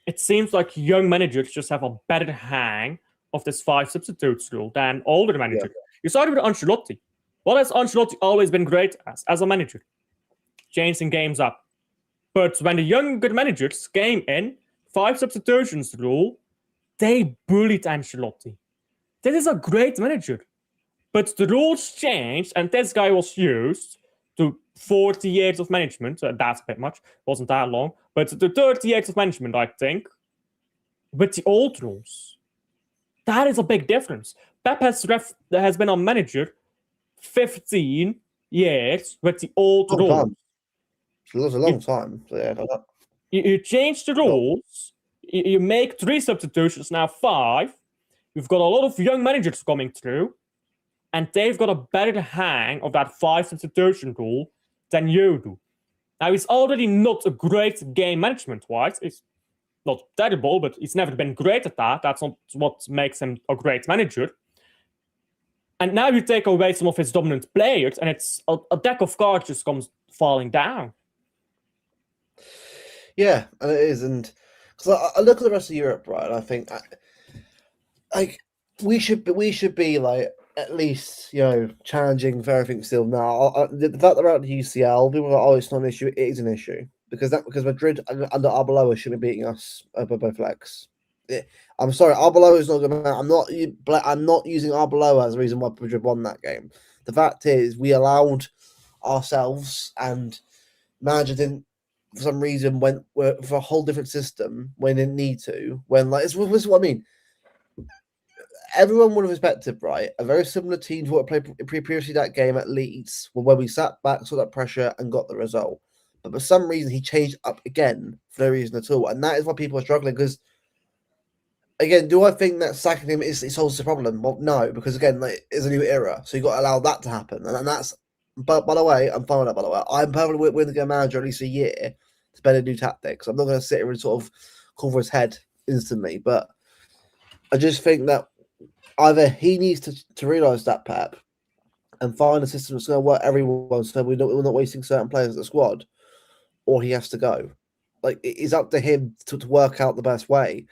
it seems like young managers just have a better hang of this 5 substitutes rule than older managers. Yeah. You started with Ancelotti. What has Ancelotti always been great as a manager? Changing games up. But when the younger managers came in, 5 substitutions rule, they bullied Ancelotti. This is a great manager. But the rules changed, and this guy was used to 40 years of management. That's a bit much. Wasn't that long. But the 30 years of management, I think, with the old rules. That is a big difference. Pep has been a manager 15 years with the old rules. It was a long time. So yeah, you change the rules. You make 3 substitutions, now 5. You've got a lot of young managers coming through. And they've got a better hang of that 5 substitution rule than you do. Now, he's already not a great game management-wise. He's not terrible, but he's never been great at that. That's not what makes him a great manager. And now you take away some of his dominant players, and it's a deck of cards just comes falling down. Yeah, and it is. And because I look at the rest of Europe, right, and I think we should be like at least challenging for everything still now. The fact that we're out the UCL, people are like, oh, it's not an issue. It is an issue because Madrid under Arbeloa shouldn't be beating us over both legs. I'm sorry, Arbeloa is not going to. I'm not using Arbeloa as a reason why Madrid won that game. The fact is, we allowed ourselves, and manager didn't, for some reason, went for a whole different system when they didn't need to. When this is what I mean. Everyone would have expected, right? A very similar team to what played previously that game at Leeds, where we sat back, saw that pressure, and got the result. But for some reason, he changed up again for no reason at all, and that is why people are struggling. Because again, do I think that sacking him solves the problem? Well, no, because again, it's a new era, so you got to allow that to happen, and that's. But by the way, I'm fine with that. By the way, I'm perfectly willing to get a manager at least a year to better new tactics. I'm not going to sit here and sort of call for his head instantly, but I just think that either he needs to realise that, Pep, and find a system that's going to work everyone so we're not wasting certain players in the squad, or he has to go. Like, it's up to him to work out the best way.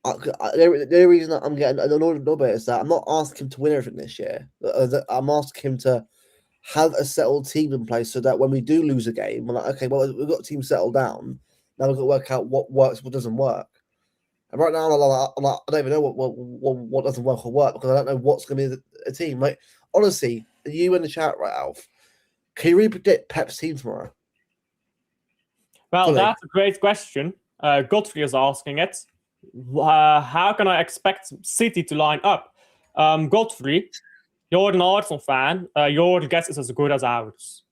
The only reason I'm getting annoyed a bit is that I'm not asking him to win everything this year. I'm asking him to have a settled team in place so that when we do lose a game, we're like, okay, well, we've got a team settled down. Now we've got to work out what works, what doesn't work. And right now, I'm like, I don't even know what doesn't work or work because I don't know what's going to be a team. Like, honestly, you in the chat, right, Alf? Can you really predict Pep's team tomorrow? Well, that's a great question. Godfrey is asking it. How can I expect City to line up? Godfrey, you're an Arsenal fan. Your guess is as good as ours.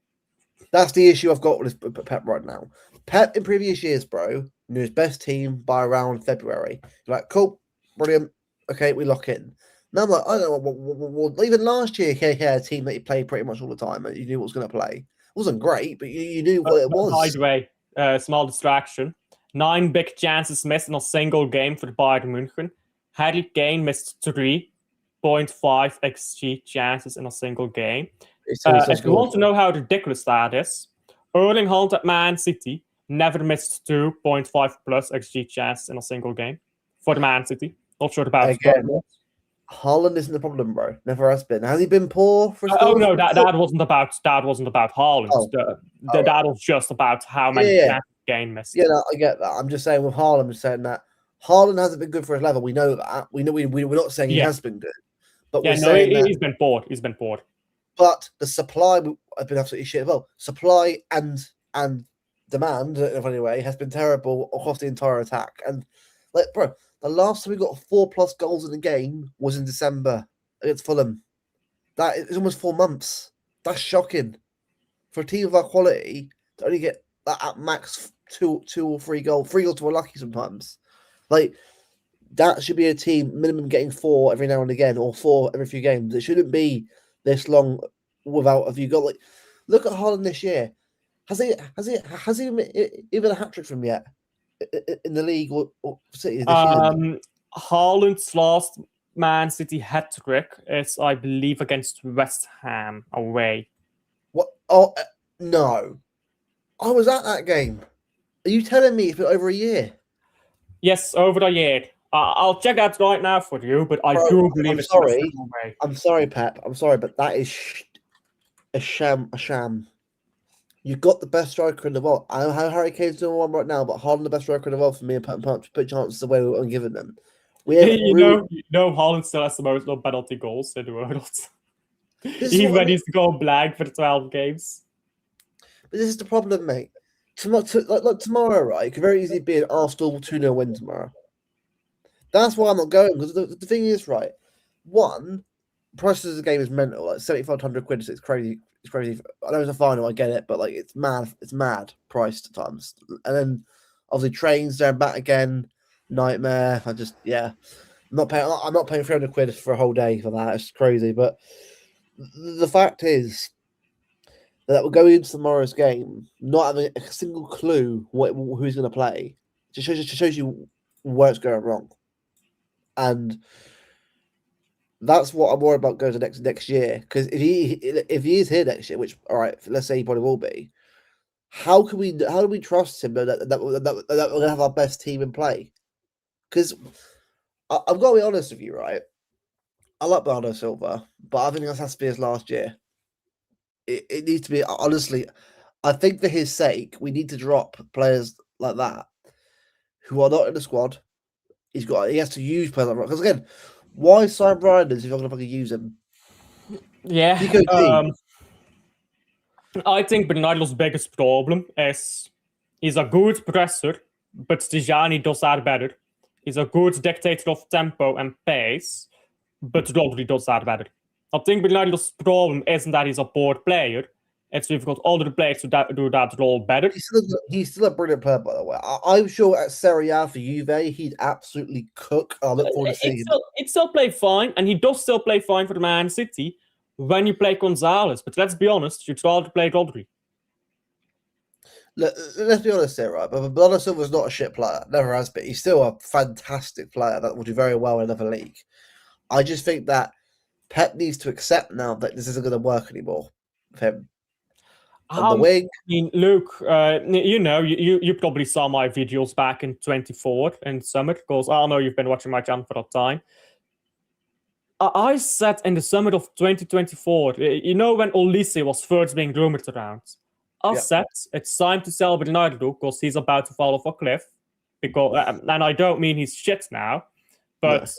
That's the issue I've got with Pep right now. Pep in previous years, bro, knew his best team by around February. You're like, cool, brilliant. Okay, we lock in. Now I'm like, I don't know. Even last year, he had a team that he played pretty much all the time, and you knew what was going to play. It wasn't great, but you knew what it was. By the way, small distraction. 9 big chances missed in a single game for Bayern München. Harry Kane missed 3.5 XG chances in a single game. If you want to know how ridiculous that is, Erling Haaland at Man City never missed 2.5 plus XG chances in a single game for Man City. Not sure about again. Haaland isn't the problem, bro. Never has been. Has he been poor for? Oh no, that wasn't about Haaland. Oh. That was just about how many chances Kane missed. Yeah, no, I get that. I'm just saying with Haaland, I'm saying that Haaland hasn't been good for his level. We know that. We know we're not saying he has been good, but we're saying that he's been poor. He's been poor. But the supply has been absolutely shit as well. Supply and demand, in a funny way, has been terrible across the entire attack. And like, bro, the last time we got 4+ goals in a game was in December against Fulham. That is almost 4 months. That's shocking for a team of our quality to only get that at max two or 3 goals. 3 goals to a lucky sometimes. Like that should be a team minimum getting 4 every now and again, or 4 every few games. It shouldn't be this long without a few goals. Like, look at Haaland this year. Has he even a hat trick from yet in the league or City this season? Haaland's last Man City hat trick is, I believe, against West Ham away. What? Oh no! I was at that game. Are you telling me it's been over a year? Yes, over a year. I'll check that right now for you, but I do believe it's sorry. I'm sorry, Pep. I'm sorry, but that is a sham. A sham. You've got the best striker in the world. I know how Harry Kane's doing one right now, but Haaland the best striker in the world for me, and put chances away and giving them. You know, Haaland still has the most penalty goals in the world. Even when he's gone blank for 12 games. But this is the problem, mate. Tomorrow, right? It could very easily be an Arsenal 2-0 win tomorrow. That's why I'm not going, because the thing is, right, one, prices of the game is mental. Like 7,500 quid, it's crazy. It's crazy. I know it's a final, I get it, but like it's mad. It's mad priced at times. And then obviously trains there and back again, nightmare. I'm not paying 300 quid for a whole day for that. It's crazy. But the fact is that we're going into tomorrow's game not having a single clue who's going to play. Just shows you where it's going wrong. And that's what I'm worried about going to next year. Because if he is here next year, which all right, let's say he probably will be, how do we trust him that we're gonna have our best team in play? Because I've got to be honest with you, right? I like Bernardo Silva, but I think that has to be his last year. It needs to be, honestly. I think for his sake, we need to drop players like that who are not in the squad. He has to use players like that. Because again, why sign Reinders if you're going to fucking use him? Yeah. I think Bernardo's biggest problem is he's a good presser, but Tijani does that better. He's a good dictator of tempo and pace, but Rodri does that better. I think Bernardo's problem isn't that he's a poor player. It's we've got other players who do that role better. He's still a brilliant player, by the way. I'm sure at Serie A for Juve, he'd absolutely cook. I look forward to seeing him. It still play fine, and he does still play fine for the Man City when you play Gonzalez. But let's be honest, you'd rather play Rodri. Let's be honest here, right? But Bernardo Silva's not a shit player. Never has been. He's still a fantastic player that will do very well in another league. I just think that Pep needs to accept now that this isn't going to work anymore with him. On the wing. I mean, Luke, you probably saw my videos back in 24 in summer, because I know you've been watching my channel for that time. I said in the summer of 2024, you know, when Olise was first being rumored around, I said it's time to sell Bernardo because he's about to fall off a cliff. Because, and I don't mean he's shit now, but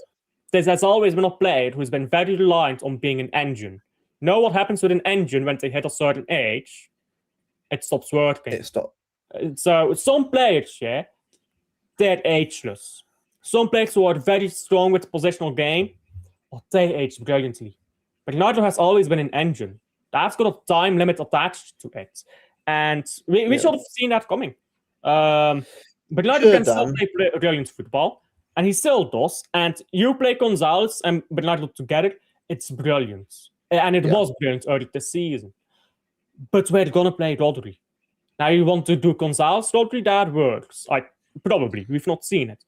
there's always been a player who's been very reliant on being an engine. You know what happens with an engine when they hit a certain age? It stops working. It stops. So some players, they're ageless. Some players who are very strong with the positional game, they age brilliantly. Bernardo has always been an engine. That's got a time limit attached to it. And we should have seen that coming. Bernardo can still play brilliant football, and he still does. And you play Gonzalez and Bernardo together, it's brilliant. And it was brilliant early this season. But we're going to play Rodri. Now you want to do Gonzalez Rodri, that works. Probably, we've not seen it.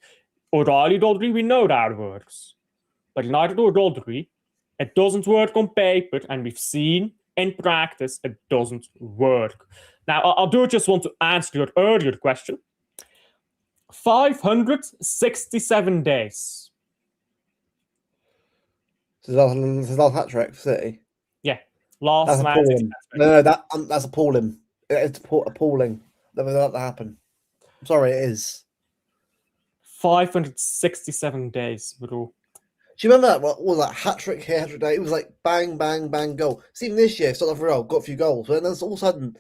O'Reilly Rodri, we know that works. But United or Rodri, it doesn't work on paper, and we've seen in practice it doesn't work. Now, I do just want to answer your earlier question. 567 days. This is last hat trick for City. Yeah, last That's Man City. appalling. No, that's appalling. It's appalling that would that happen. I'm sorry, it is. 567 days, bro. Do you remember that? What was that? Hat trick here, hat trick there. It was like bang, bang, bang, goal. See, even this year, started off real, got a few goals, but then all of a sudden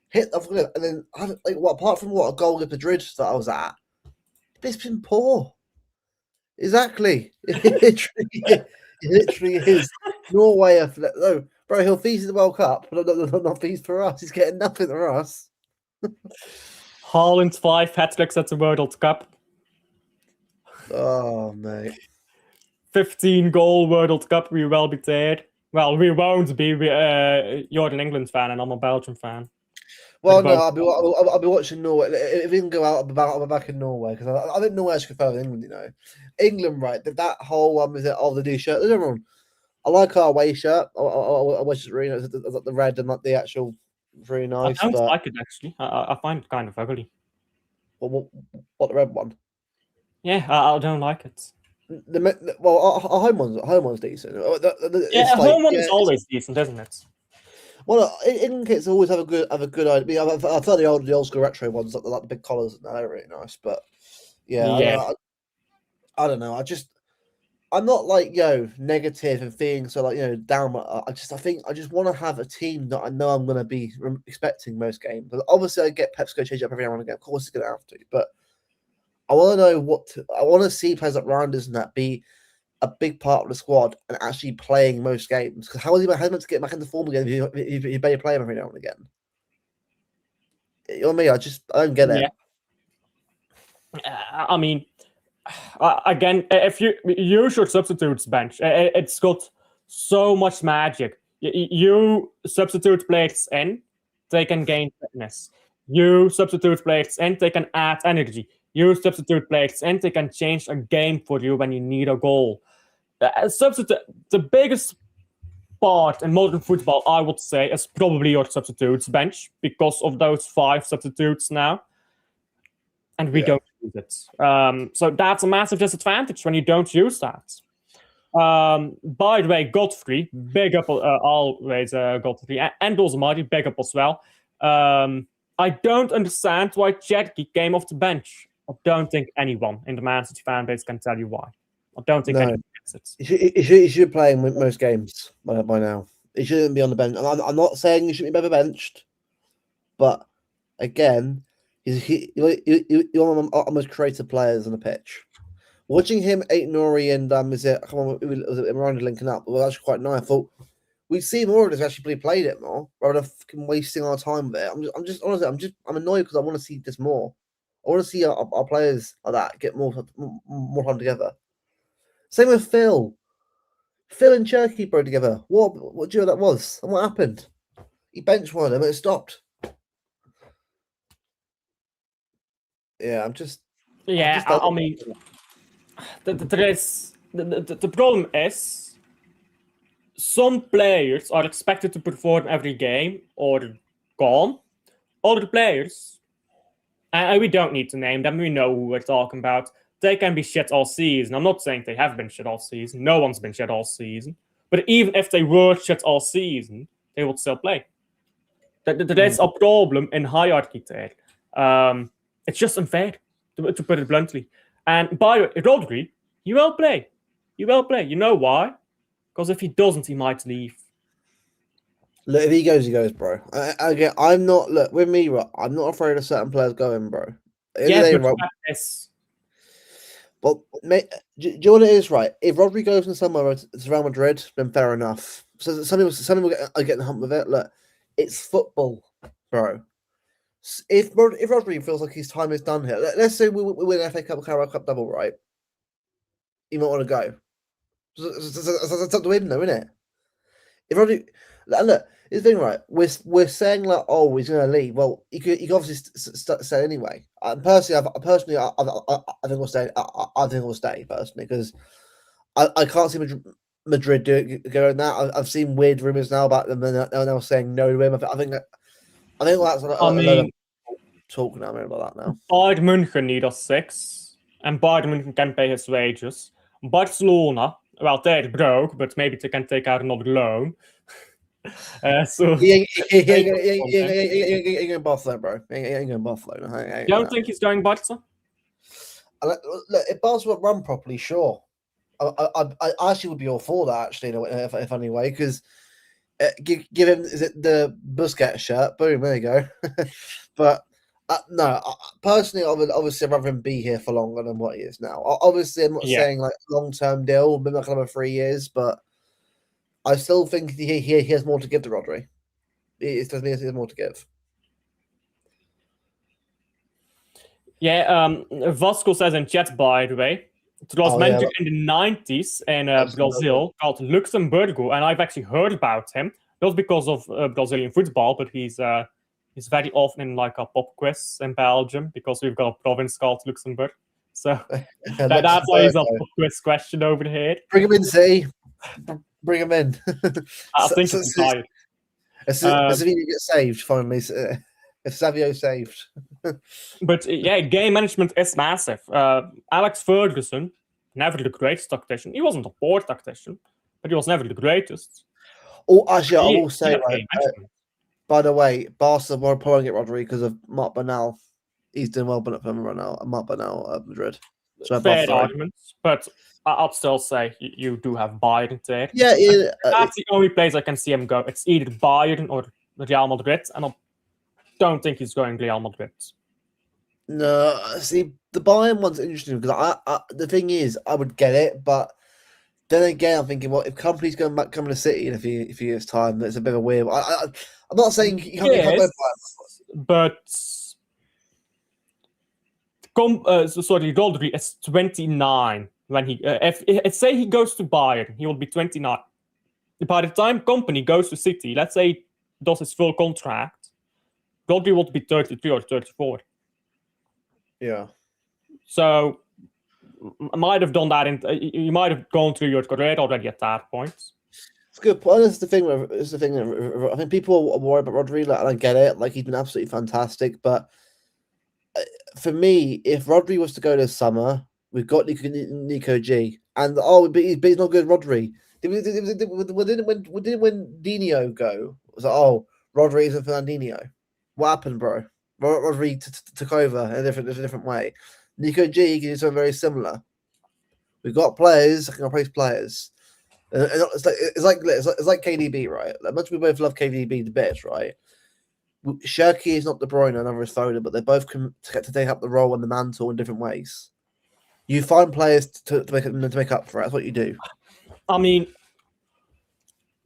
hit off and then like what? Apart from what a goal against Madrid that I was at, it's been poor. Exactly. It literally is. Norway, no, bro. He'll feast the World Cup, but not feast for us. He's getting nothing for us. Haaland 5 hat-tricks at the World Cup. Oh, mate. 15-goal World Cup, we will be there. Well, we won't be. You're an England fan and I'm a Belgium fan. Well, no, I'll be watching Norway. If we can go out, I'll be back in Norway because I think Norway should go further than England. You know, England, right? That whole is it? Oh, the new shirt. Don't wrong. I like our away shirt. I wish it's really nice. The red and like the actual really nice. I don't like it actually. I find it kind of ugly. What the red one? Yeah, I don't like it. Our home one's decent. Yeah, home one is always decent, isn't it? Well, England kits always have a good idea. I've heard the old school retro ones, like the big collars, and they're really nice. But yeah. I don't know. I'm not like negative and feeling so like down. I just want to have a team that I know I'm going to be expecting most games. But obviously, I get Pep's going to change up every now and again. Of course, he's going to have to. But I want to know I want to see players like Reinders and that be a big part of the squad and actually playing most games. Because how is he meant to get back into form again if you barely play him every now and again? You know what I mean? I don't get it. I mean, again, if you use your substitutes bench, it's got so much magic. You substitute players in, they can gain fitness. You substitute players in, they can add energy. You substitute players in, they can change a game for you when you need a goal. The biggest part in modern football, I would say, is probably your substitutes bench because of those 5 substitutes now. And we don't use it. So that's a massive disadvantage when you don't use that. By the way, Godfrey, big up always, Godfrey, and also Marty, big up as well. I don't understand why Cherky came off the bench. I don't think anyone in the Man City fan base can tell you why. I don't think anyone gets it. He should be playing most games by now. He shouldn't be on the bench. I'm not saying he shouldn't be benched, but again, he's one of the most creative players on the pitch. Watching him, Nori and was it Miranda linking up? Well, that's quite nice. I thought we'd see more of this actually played it more rather than fucking wasting our time with it. I'm annoyed because I want to see this more. I want to see our players like that get more time together. Same with Phil. Phil and Cherky bro together. What duo that was? And what happened? He benched one of them and it stopped. Yeah, I mean, the problem is some players are expected to perform every game or gone. Other players, and we don't need to name them, we know who we're talking about. They can be shit all season. I'm not saying they have been shit all season. No one's been shit all season. But even if they were shit all season, they would still play. There's a problem in hierarchy there. It's just unfair, to put it bluntly. And by the way, Rodri, he will play. He will play. You know why? Because if he doesn't, he might leave. Look, if he goes, bro. Again, I'm not. Look, with me, right, I'm not afraid of certain players going, bro. Well, mate, do you know what it is, right? If Rodri goes in somewhere to Real Madrid, then fair enough. So some people are getting the hump with it. Look, it's football, bro. If Rodri feels like his time is done here, let's say we win FA Cup, Carabao Cup double, right? He might want to go. It's up to him, though, isn't it? If Rodri, Look, the thing, right? We're saying like, oh, he's going to leave. Well, he could obviously stay anyway. Personally, I think we'll stay. I think we'll stay personally because I can't see Madrid going that. I've seen weird rumors now about them, and they're now saying no to him. I think that's a lot of talk now about that now. Bayern München need us 6, and Bayern München can pay his wages. Barcelona, well, they're broke, but maybe they can take out another loan. So he ain't going Barcelona, bro. He ain't going Barcelona. You don't think he's going Barca? Look, if Barcelona run properly, sure. I actually would be all for that, actually, if anyway, because give him, is it the Busquets shirt? Boom, there you go. But no, personally, I would obviously rather him be here for longer than what he is now. Obviously, I'm not saying like long-term deal, maybe like another 3 years, but I still think he has more to give to Rodri. He has more to give. Yeah, Vasco says in chat, by the way, it was manager in the 90s in Brazil called Luxemburgo, and I've actually heard about him, not because of Brazilian football, but he's very often in like a pop quiz in Belgium because we've got a province called Luxembourg. So that's why he's a pop quiz question over here. Bring him in, City. Bring him in. I think he's tired. If he gets saved finally, if Savio saved. But yeah, game management is massive. Alex Ferguson, never the greatest tactician. He wasn't a poor tactician, but he was never the greatest. Oh, actually, I will say, right, by the way, Barca were probably get Rodri because of Marc Bernal. He's doing well, but from Marc Bernal at Madrid. So fair arguments, but I'd still say you do have Bayern there. Yeah. That's the only place I can see him go. It's either Bayern or Real Madrid, and I don't think he's going Real Madrid. No, see, the Bayern one's interesting because the thing is, I would get it, but then again, I'm thinking, well, if Company's coming to City in a few years' time, that's a bit of a weird. I'm not saying you can't go Bayern, but Rodri is 29 when he. If say he goes to Bayern, he will be 29. By the time Company goes to City, let's say does his full contract, Rodri will be 33 or 34. Yeah. So might have done that. You might have gone through your career already at that point. It's a good point. This is the thing. I think people are worried about Rodri, and I get it. Like, he's been absolutely fantastic, but for me, if Rodri was to go this summer, we've got Nico G, and but he's not good. Rodri. When Dino go, it was like, Rodri isn't Fernandinho. What happened, bro? Rodri took over in a different way. Nico G can do something very similar. We've got players that can replace players. It's like KDB, right? Like, much we both love KDB the best, right? Shirky is not De Bruyne, neither is Foden, but they both can to take up the role and the mantle in different ways. You find players to make up for it. That's what you do. I mean,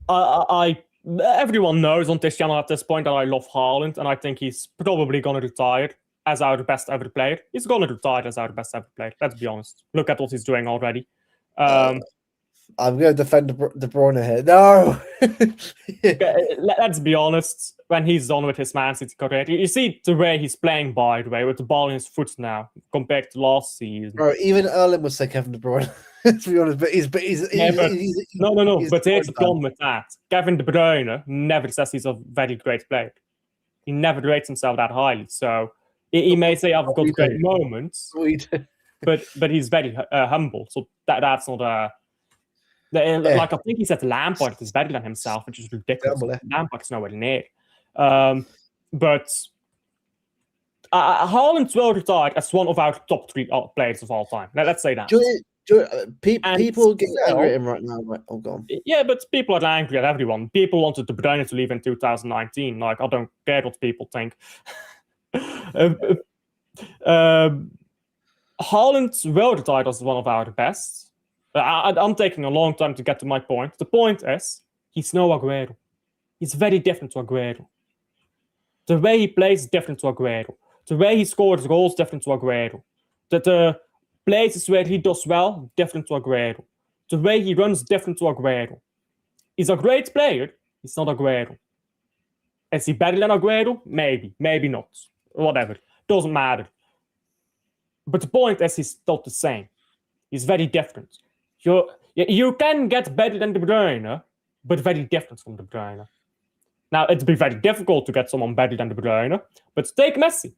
everyone knows on this channel at this point that I love Haaland, and I think he's probably going to retire as our best ever player. He's going to retire as our best ever player. Let's be honest. Look at what he's doing already. I'm going to defend De Bruyne here. No! Let's be honest. When he's done with his Man City career, you see the way he's playing, by the way, with the ball in his foot now, compared to last season. Bro, even Erling would say Kevin De Bruyne, to be honest. But he's But here's the problem with that. Kevin De Bruyne never says he's a very great player. He never rates himself that highly. So he may say I've got great moments, but he's very humble. So that's not like I think he said Lampard is better than himself, which is ridiculous. Lampard's nowhere near. But Haaland will retire as one of our top 3 players of all time. Now, let's say that. People get angry at him right now. Right? Oh, go on. Yeah, but people are angry at everyone. People wanted De Bruyne to leave in 2019. Like, I don't care what people think. Haaland will retire as one of our best. I'm taking a long time to get to my point. The point is, he's no Aguero. He's very different to Aguero. The way he plays is different to Aguero. The way he scores goals is different to Aguero. The places where he does well, different to Aguero. The way he runs, different to Aguero. He's a great player. He's not Aguero. Is he better than Aguero? Maybe. Maybe not. Whatever. Doesn't matter. But the point is, he's not the same. He's very different. You can get better than De Bruyne, but very different from De Bruyne. Now, it'd be very difficult to get someone better than De Bruyne, but take Messi.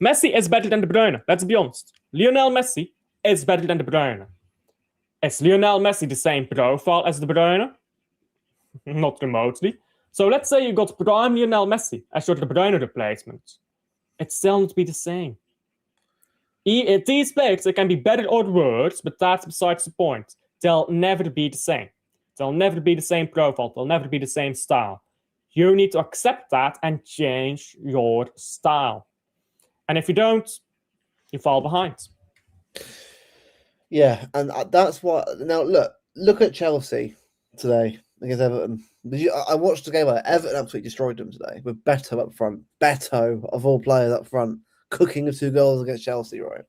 Messi is better than De Bruyne, let's be honest. Lionel Messi is better than De Bruyne. Is Lionel Messi the same profile as De Bruyne? Not remotely. So let's say you got prime Lionel Messi as your De Bruyne replacement. It still not be the same. These players, they can be better or worse, but that's besides the point. They'll never be the same. They'll never be the same profile. They'll never be the same style. You need to accept that and change your style. And if you don't, you fall behind. Yeah, and that's what. Now look at Chelsea today against Everton. I watched the game where Everton absolutely destroyed them today with Beto up front. Beto, of all players up front, cooking the 2 goals against Chelsea, right?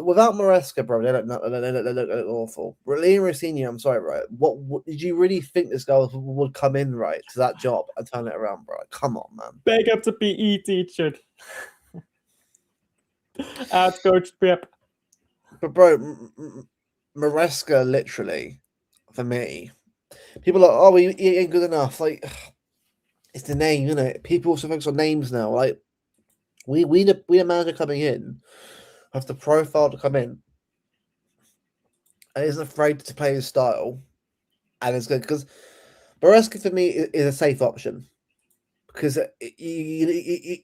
Without Maresca, bro, they look awful. Liam Rossini, I'm sorry, right? What did you really think this guy would come in right to that job and turn it around, bro? Come on, man. Big up to PE teacher. Out Coach Pip. But bro, Maresca, literally, for me, people are like, oh, he ain't good enough. Like, it's the name, isn't it? People also focus on names now. Like, we a manager coming in, have the profile to come in, and isn't afraid to play his style, and it's good because Maresca for me is a safe option because you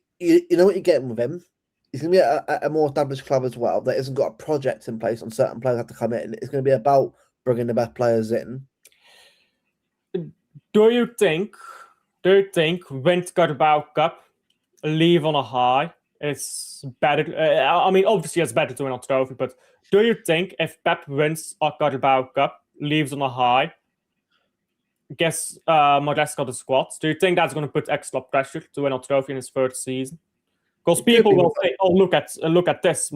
know what you're getting with him. He's going to be a more established club as well that hasn't got a project in place on certain players have to come in. It's going to be about bringing the best players in. Do you think win the Carabao Cup, leave on a high, is better? I mean, obviously it's better to win a trophy, but do you think if Pep wins a Carabao Cup, leaves on a high, gets Maresca the squad, do you think that's going to put extra pressure to win a trophy in his first season? Because people will say, "Oh, look at this,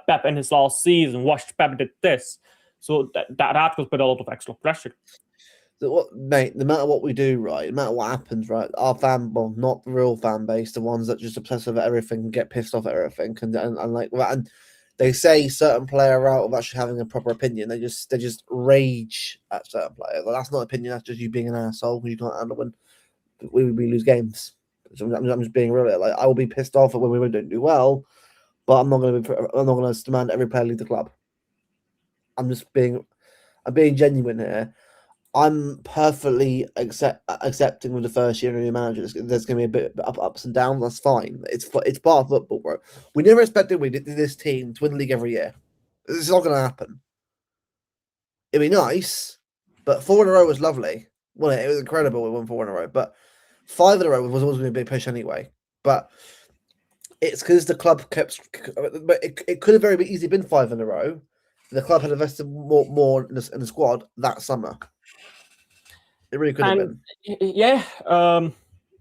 Pep in his last season. Watch Pep did this." So that will put a lot of extra pressure. Mate, no matter what we do, right, no matter what happens, right, our well, not the real fan base, the ones that just obsess over everything and get pissed off at everything, and like that, and they say certain player out of actually having a proper opinion. They just rage at certain players. Well, that's not opinion. That's just you being an asshole because you can't handle when we lose games. So I'm just being real. Like I will be pissed off when we don't do well, but I'm not going to demand every player leave the club. I'm being genuine here. I'm perfectly accepting with the first year of a new manager. There's going to be a bit of ups and downs. That's fine. It's part of football, bro. We never expected this team to win the league every year. It's not going to happen. It'd be nice, but 4 in a row was lovely. Well, it was incredible. We won 4 in a row, but 5 in a row was always going to be a big push anyway. But it's because the club kept. But it could have very easily been 5 in a row. The club had invested more in the squad that summer. It really could have been. Yeah.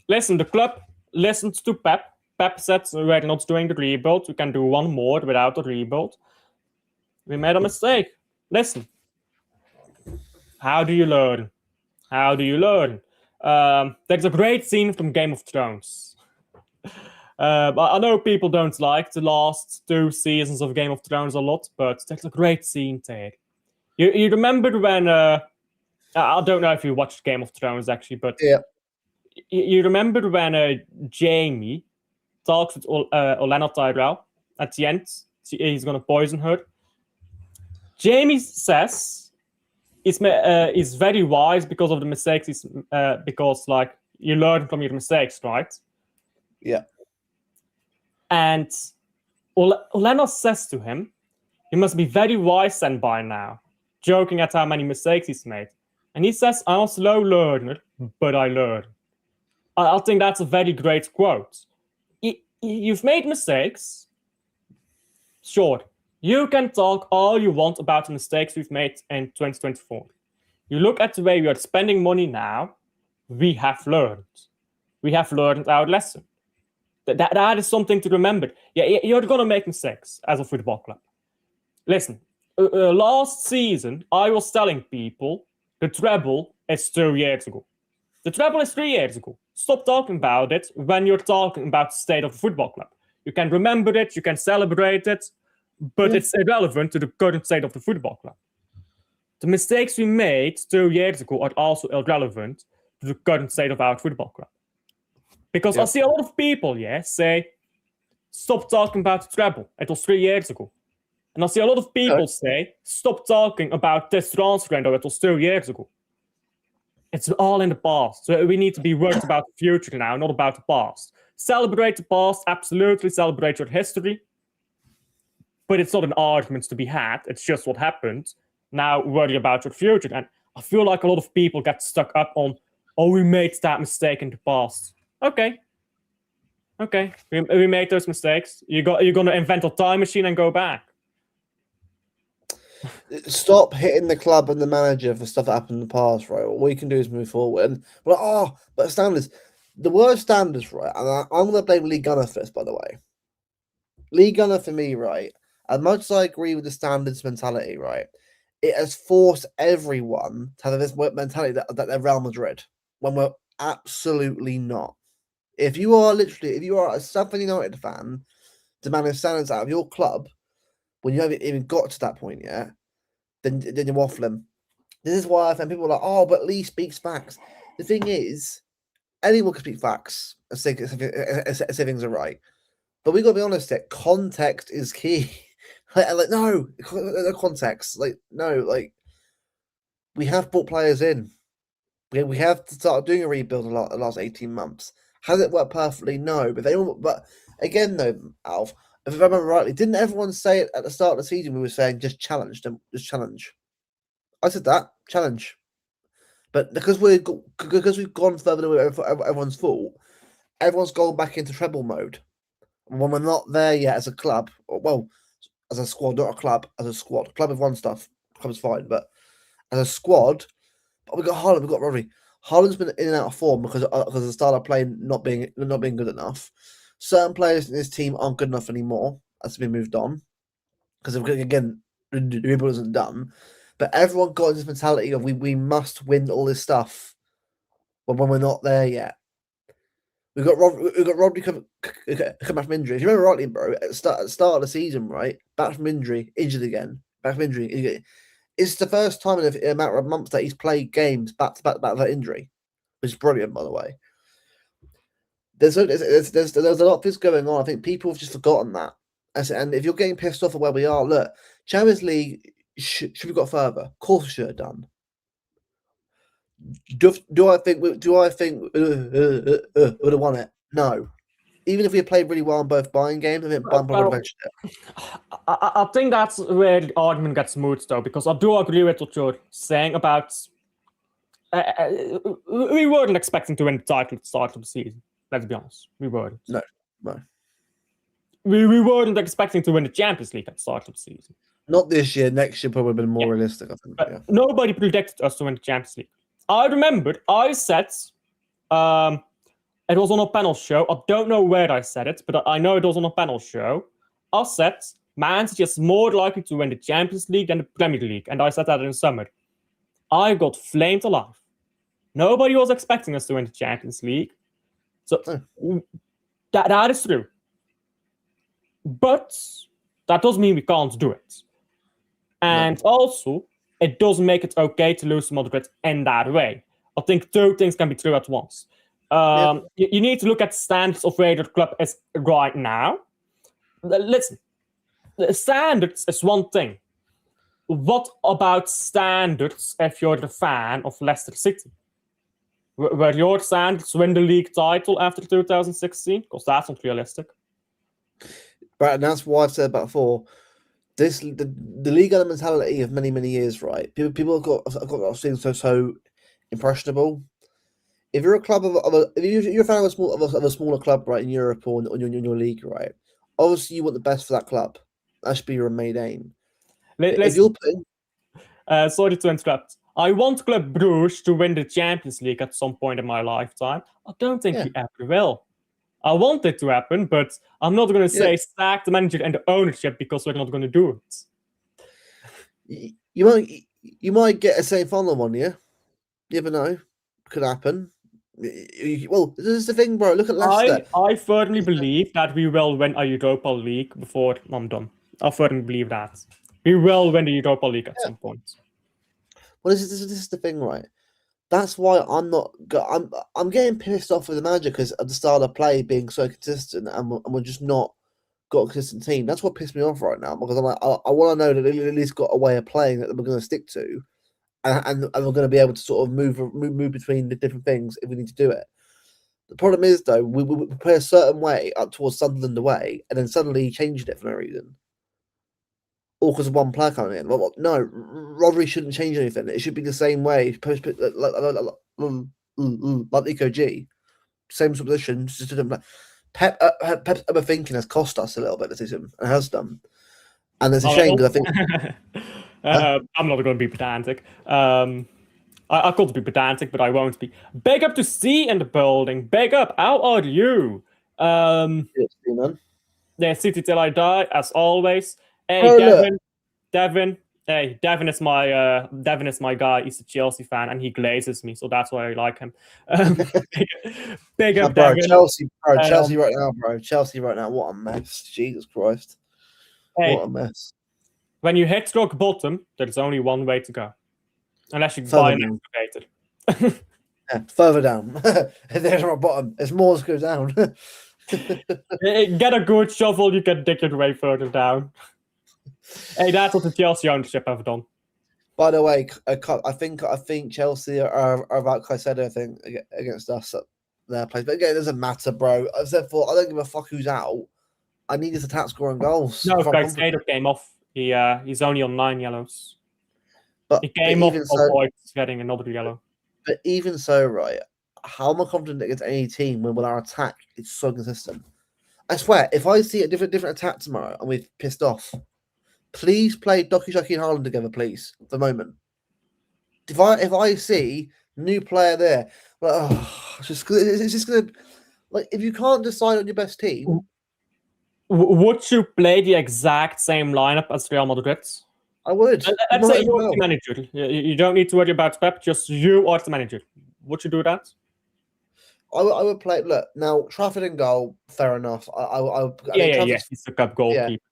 Listen, the club listened to Pep. Pep said we're not doing the rebuild. We can do one more without a rebuild. We made a mistake. Listen. How do you learn? How do you learn? There's a great scene from Game of Thrones. I know people don't like the last 2 seasons of Game of Thrones a lot, but there's a great scene there. You remember when... I don't know if you watched Game of Thrones, actually, but... Yeah. You remember when Jaime talks with Olenna Tyrell at the end? He's going to poison her. Jaime says he's very wise because of the mistakes. Because, like, you learn from your mistakes, right? Yeah. And Olenna says to him, "You must be very wise then by now," joking at how many mistakes he's made. And he says, "I'm a slow learner, but I learn." I think that's a very great quote. You've made mistakes. Sure, you can talk all you want about the mistakes we've made in 2024. You look at the way we are spending money now, we have learned. We have learned our lesson. That is something to remember. Yeah, you're going to make mistakes as a football club. Listen, last season, I was telling people the treble is 2 years ago. The treble is 3 years ago. Stop talking about it when you're talking about the state of the football club. You can remember it, you can celebrate it, but it's irrelevant to the current state of the football club. The mistakes we made 2 years ago are also irrelevant to the current state of our football club. Because I see a lot of people, say, stop talking about the treble. It was 3 years ago. And I see a lot of people say, stop talking about this transfer window. It was 2 years ago. It's all in the past. So we need to be worried about the future now, not about the past. Celebrate the past, absolutely. Celebrate your history. But it's not an argument to be had. It's just what happened. Now worry about your future. And I feel like a lot of people get stuck up on, we made that mistake in the past. Okay, we made those mistakes. You're going to invent a time machine and go back. Stop hitting the club and the manager for stuff that happened in the past, right? What we can do is move forward. And but standards, the word standards, right? And I'm going to blame Lee Gunner for this, by the way. Lee Gunner, for me, right? As much as I agree with the standards mentality, right? It has forced everyone to have this mentality that they're Real Madrid when we're absolutely not. If you are a Southend United fan demanding standards out of your club when you haven't even got to that point yet, then you're waffling. This is why I think people are like, but Lee speaks facts. The thing is, anyone can speak facts and say things are right. But we got to be honest here, context is key. No context. We have brought players in. We have to start doing a rebuild in the last 18 months. Has it worked perfectly? No. But again, though, Alf, if I remember rightly, didn't everyone say it at the start of the season? We were saying just challenge them, just challenge. I said that challenge, but because we've gone further than everyone's fault, everyone's gone back into treble mode. And when we're not there yet as a club, as a squad, not a club, as a squad. Club have won stuff. Club's fine, but as a squad, we got Haaland, we got Rodri. Haaland's been in and out of form because of the style of playing not being good enough. Certain players in this team aren't good enough anymore. That's been moved on because again, the rebuild isn't done. But everyone got this mentality of we must win all this stuff, when we're not there yet. We've got Rodri come back from injury. If you remember rightly, bro, at the start of the season, right, back from injury, injured again, back from injury. It's the first time in a matter of months that he's played games back to back that injury, which is brilliant, by the way. There's a lot of things going on. I think people have just forgotten that. And if you're getting pissed off at where we are, look, Champions League should we got further? Of course, we should have done. Do I think would have won it? No. Even if we had played really well in both buying games, I think Bayern would have edged it. I think that's where the argument gets moved, though, because I do agree with what you're saying about. We weren't expecting to win the title at the start of the season. Let's be honest, we weren't. No. We weren't expecting to win the Champions League at the start of the season. Not this year. Next year probably would have been more realistic, I think. But nobody predicted us to win the Champions League. I remember I said, it was on a panel show. I don't know where I said it, but I know it was on a panel show. I said Man City is more likely to win the Champions League than the Premier League, and I said that in the summer. I got flamed alive. Nobody was expecting us to win the Champions League. So that is true. But that doesn't mean we can't do it. And also, it doesn't make it okay to lose to Madrid in that way. I think two things can be true at once. You need to look at standards of where your club is right now. Listen, the standards is one thing. What about standards if you're the fan of Leicester City? Were your standards win the league title after 2016? Because that's not realistic. Right, and that's why I've said about before. The league and the mentality of many years, right? People have got things so impressionable. If you're a club if you're a fan of a smaller club, right, in Europe or in your league, right? Obviously, you want the best for that club. That should be your main aim. If you're putting, sorry to interrupt. I want Club Brugge to win the Champions League at some point in my lifetime. I don't think we ever will. I want it to happen, but I'm not going to say sack the manager and the ownership because we're not going to do it. You might get a same final one, yeah. You never know. Could happen. Well, this is the thing, bro. Look at Leicester. I firmly believe that we will win a Europa League before I'm done. I firmly believe that. We will win the Europa League at some point. Well, this is the thing, right? That's why I'm getting pissed off with the manager because of the style of play being so consistent, and we're just not got a consistent team. That's what pissed me off right now because I'm like, I want to know that they at least got a way of playing that we're going to stick to, and we're going to be able to sort of move between the different things if we need to do it. The problem is though, we play a certain way up towards Sunderland away, and then suddenly changed it for no reason. All because of one player coming in. Well, no, Rodri shouldn't change anything. It should be the same way. Like Nico G, same sort of position. Just different. Pep's overthinking has cost us a little bit this season, and has done. And it's a shame because I think I'm not going to be pedantic. I could be pedantic, but I won't be. Big up to C in the building. Big up. How are you? Yeah, City till I die, as always. Hey, Devin. Hey, Devin is my guy. He's a Chelsea fan, and he glazes me, so that's why I like him. Big up, bro, Devin. Chelsea right now, bro. Chelsea right now. What a mess! Jesus Christ! Hey, what a mess! When you hit rock bottom, there's only one way to go, unless you buy an excavator. Yeah, further down. There's rock bottom. There's more to go down. Get a good shovel, you can dig your way further down. Hey, that's what the Chelsea ownership have done. By the way, I think Chelsea are about Caicedo, I think, against us at their place. But again, it doesn't matter, bro. I don't give a fuck who's out. I need his attack scoring goals. No, Caicedo came off. He's only on 9 yellows. But he came off before getting another yellow. But even so, right, how am I confident against any team when our attack is so consistent? I swear, if I see a different attack tomorrow and we've pissed off, please play Doku Shoki and Haaland together, please, for the moment. If I see new player there, like, it's just gonna, like, if you can't decide on your best team, would you play the exact same lineup as Real Madrid? I would. Let's say you're the manager. You don't need to worry about Pep, just you are the manager. Would you do that? I would play. Look, now Trafford in goal, fair enough. He's the cup goalkeeper.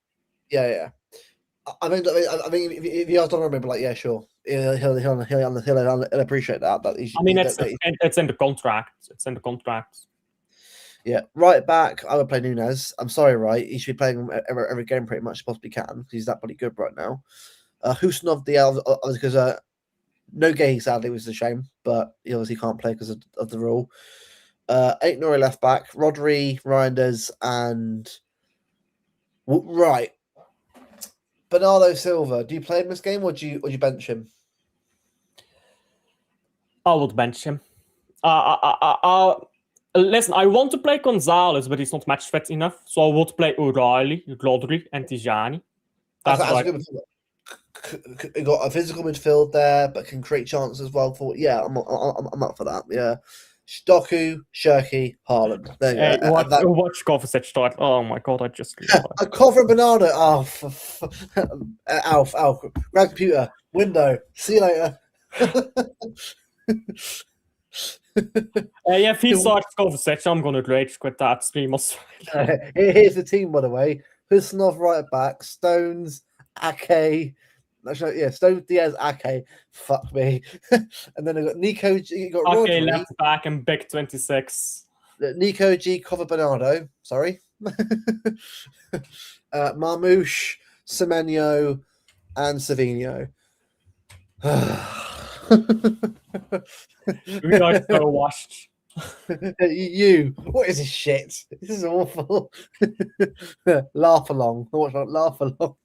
Yeah. I mean, if you ask Donnarumma, like, yeah, sure, he'll appreciate that. But it's in the contract. It's in the contract. Yeah, right back. I would play Nunez. I'm sorry, right? He should be playing every game pretty much as possibly can because he's that bloody good right now. Husanov, because no Gay, sadly, was a shame, but he obviously can't play because of the rule. Eight Nori left back, Rodri, Reinders, and right. Bernardo Silva. Do you play him this game or do you bench him? I would bench him. Listen, I want to play Gonzalez, but he's not match fit enough, so I would play O'Reilly, Rodri, and Tijani. That's good. You got a physical midfield there, but can create chances as well. I'm up for that. Yeah, Doku, Shirky, Haaland. There you go. Watch Kovacic start. Oh my god, I just a call from Bernardo. Oh, Alf, grab computer, window. See you later. If he starts Kovacic, I'm gonna rage quit that stream. Here's the team, by the way. Husanov right back, Stones, Ake. Stones, Diaz, Ake. Fuck me. And then I got Nico G. You got Rodri left back and Big 26. Nico G. Cover Bernardo. Sorry. Marmouche, Semenyo, and Savinho. We are so washed. What is this shit? This is awful. Laugh along. Laugh along.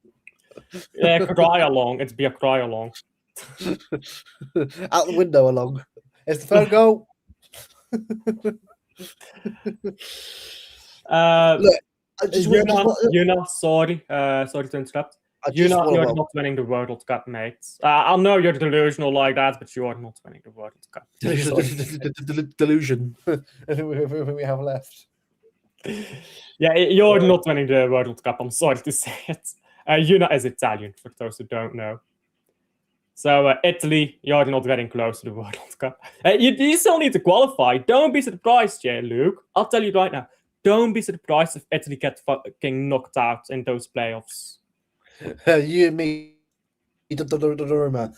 Yeah, cry along. It's be a cry along. Out the window along. It's the third goal. Look, sorry to interrupt. You're not winning the World Cup, mate. I know you're delusional like that, but you are not winning the World Cup. Delusion. Everything we have left. Yeah, you're not winning the World Cup. I'm sorry to say it. Yuna is Italian, for those who don't know. So Italy, you're not getting close to the World Cup. You still need to qualify. Don't be surprised, yeah, Luke. I'll tell you right now. Don't be surprised if Italy get fucking knocked out in those playoffs. You and me, Donnarumma.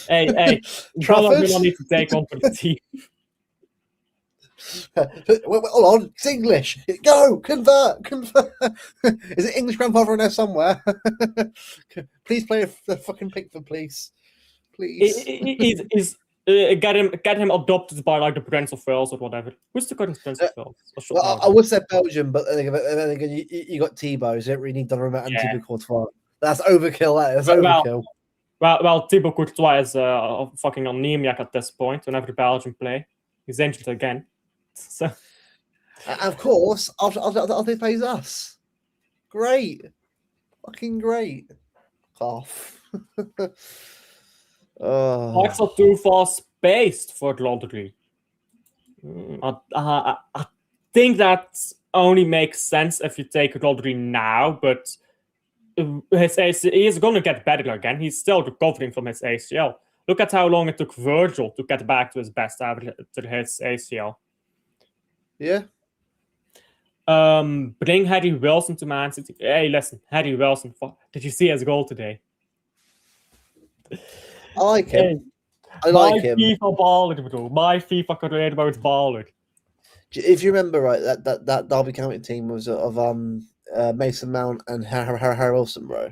Hey, Trafford. Donnarumma need to take on for the team. Hold on, it's English. Go, convert. Is it English grandfather in there somewhere? Please play the fucking Pickford, please. He's get him adopted by like the Prince of Wales or whatever. Who's the current Prince of Wales? Well, I would say Belgium, but then again, you got Thibaut, so you don't really need Donnarumma and Thibaut Courtois. That's overkill. That's overkill. Well, Thibaut Courtois is a fucking anemiac at this point. Whenever Belgium play, he's injured again. So, of course, after he plays us, great, fucking great. Cough. That's not too fast paced for Rodri. I think that only makes sense if you take Rodri now, but he is going to get better again. He's still recovering from his ACL. Look at how long it took Virgil to get back to his best after his ACL. Yeah. Bring Harry Wilson to Man City. Hey, listen, Harry Wilson. Did you see his goal today? I like him. I like him. My FIFA baller, bro. My FIFA career mode baller. If you remember right, that Derby County team was of Mason Mount and Harry Wilson, bro.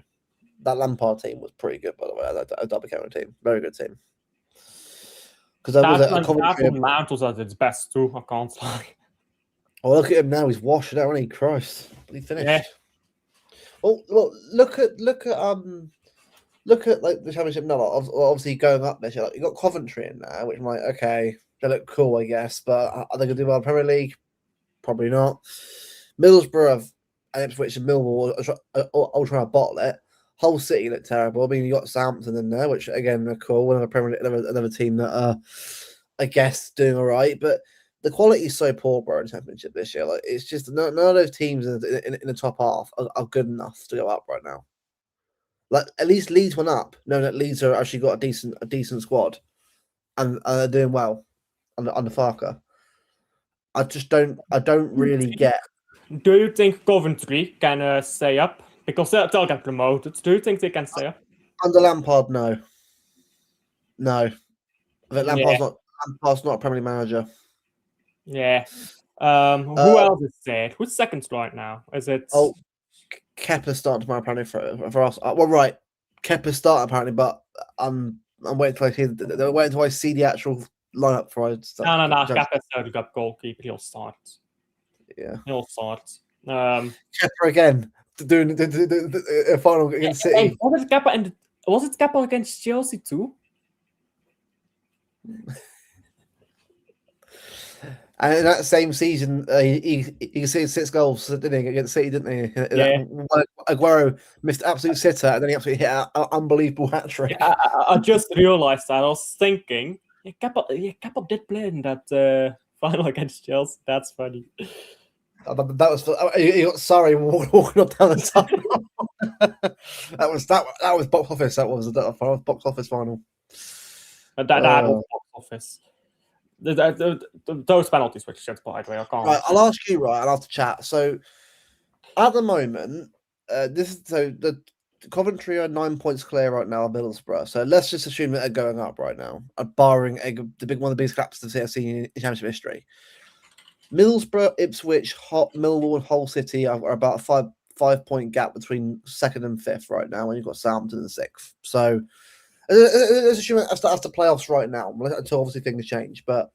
That Lampard team was pretty good, by the way. That Derby County team, very good team. Because that was a Coventry. Mount was at its best too. I can't lie. Oh, look at him now. He's washed it out, isn't he? Christ, he finished. Yeah. Well, look at like the championship now. Obviously going up this year. Like, you got Coventry in there, which I'm like, okay, they look cool, I guess. But are they going to do well in the Premier League? Probably not. Middlesbrough and Ipswich and Millwall are trying to bottle it. Hull City look terrible. I mean, you got Southampton in there, which again are cool. Another team that are, I guess, doing all right. But the quality is so poor, bro, in the championship this year. Like, it's just none of those teams in the top half are good enough to go up right now. Like, at least Leeds went up, knowing that Leeds are actually got a decent squad, and they're doing well under Farker. I don't really get. Do you think Coventry can stay up? Because they'll get promoted. Do you think they can stay up? Under Lampard, no. No. Lampard's not a Premier League manager. Yeah. Who else is there? Who's second right now? Is it? Oh, Kepa's starting tomorrow apparently for us. Well, right. Kepa's starting apparently, but I'm waiting until I see the actual lineup for I start. No. Kepa's third goalkeeper. He'll start. Yeah. He'll start. Kepa again doing the final against City. Hey, was it Kepa against Chelsea too? And in that same season, he conceded 6 goals, didn't he, against City, didn't he? Yeah. Aguero missed absolute sitter, and then he absolutely hit an unbelievable hat trick. Yeah, I just realised that. I was thinking, Kepa did play in that final against Chelsea. That's funny. That was he got sorry walking up down the tunnel. that was box office. That was box office final. That was box office. Those penalties were shit, by the way. I can't. Right, I'll ask you. Right, I'll have to chat. So, at the moment, the Coventry are 9 points clear right now of Middlesbrough. So let's just assume that they're going up right now, barring one of the biggest collapses I've seen in championship history. Middlesbrough, Ipswich, Millwall, and Hull City are about a 5-point gap between 2nd and 5th right now, and you've got Southampton in 6th. So let's assume that's the playoffs right now, until obviously things change. But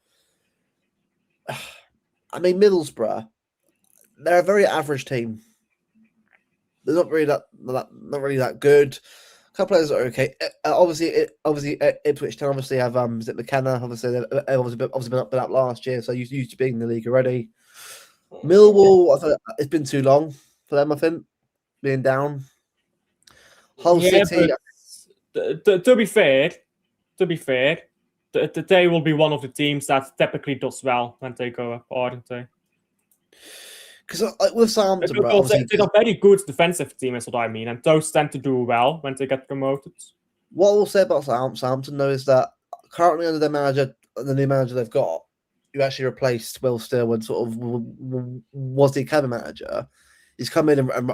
I mean, Middlesbrough, they're a very average team. They're not really that good. A couple players are okay. Obviously, Ipswich Town obviously have is it McKenna? Obviously, they've been up last year, so used to being in the league already. Millwall, I thought it's been too long for them. I think being down. Hull City. To be fair, they will be one of the teams that typically does well when they go up, aren't they? because with Southampton, right, Because obviously, they're a very good defensive team, is what I mean, and those tend to do well when they get promoted. what we'll say about Southampton, though, is that currently under their manager, the new manager they've got, who actually replaced Will Stillwood, sort of was the academy manager. He's come in and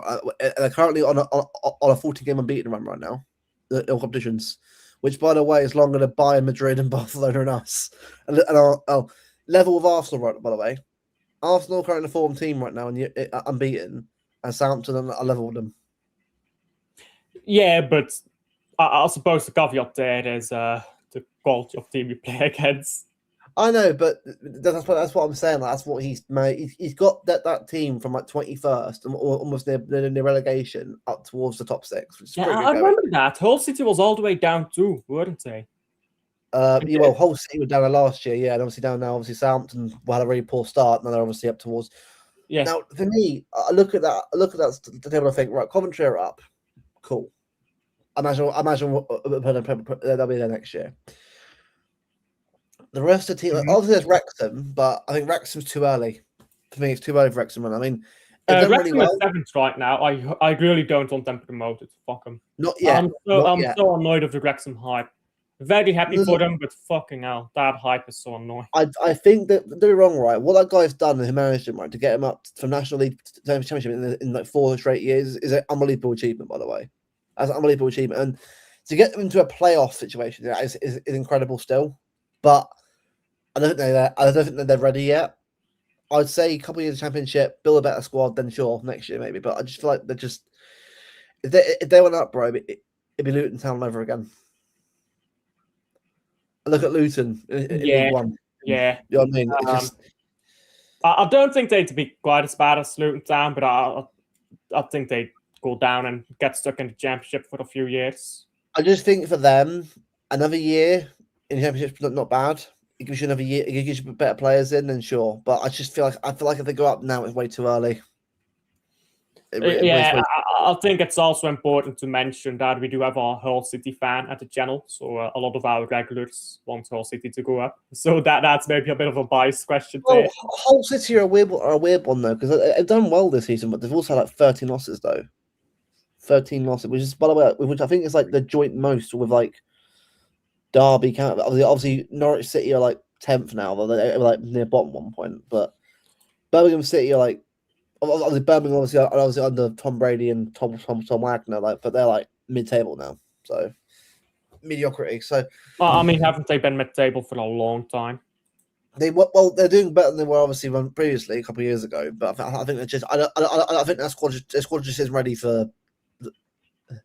they're currently on a 14-game unbeaten run right now, in competitions, which, by the way, is longer than Bayern, Madrid, and Barcelona and us. And our level with Arsenal, right, by the way. Arsenal currently the form team right now and unbeaten, and Southampton are level with them. Yeah, but I suppose the caveat there is the quality of team you play against. I know, but that's what I'm saying. Like, that's what he's made. He's got that team from like 21st, almost near relegation, up towards the top 6. Which is Yeah, pretty I good remember that. Hull City was all the way down too, weren't they? Yeah, well, Hull City were down there last year, yeah, and obviously down now. Obviously, Southampton had a really poor start, and they're obviously up towards. Yeah. Now, for me, I look at that. The table. I think, right, Coventry are up. Cool. I imagine they'll be there next year. The rest of the team, obviously, there's Wrexham, but I think Wrexham's too early. For me, it's too early for Wrexham. I mean, they've done really well. Wrexham is 7th right now. I really don't want them promoted. Fuck them. Not yet. I'm so annoyed with the Wrexham hype. Very happy for them, but fucking hell, that hype is so annoying. I think that they're wrong, right? What that guy's done, who managed him, right, to get him up from National League Championship in like 4 straight years is an unbelievable achievement, by the way. That's an unbelievable achievement. And to get them into a playoff situation is incredible still. But I don't think they're ready yet. I'd say a couple of years of championship, build a better squad, then sure, next year maybe. But I just feel like they're just if they went up, bro, it'd be Luton Town over again. Look at Luton in League One. Yeah. You know what I mean? I don't think they'd be quite as bad as Luton Town, but I think they'd go down and get stuck in the Championship for a few years. I just think for them, another year in the Championship's not bad. It gives you another year. It gives you better players in, then sure. But I just feel like if they go up now, it's way too early. I think it's also important to mention that we do have a Hull City fan at the channel, so a lot of our regulars want Hull City to go up. So that's maybe a bit of a biased question. Well, Hull City are a weird one though, because they've done well this season, but they've also had like 13 losses though. 13 losses, which is, by the way, which I think is like the joint most with like Derby. Obviously, Norwich City are like 10th now, though they were like near bottom one point, but Birmingham City are like. Obviously, Birmingham obviously under Tom Brady and Tom Wagner, but they're like mid-table now, so mediocrity. So I mean, haven't they been mid-table for a long time? They're doing better than they were obviously previously a couple of years ago. But I think they're just I think their squad just isn't ready for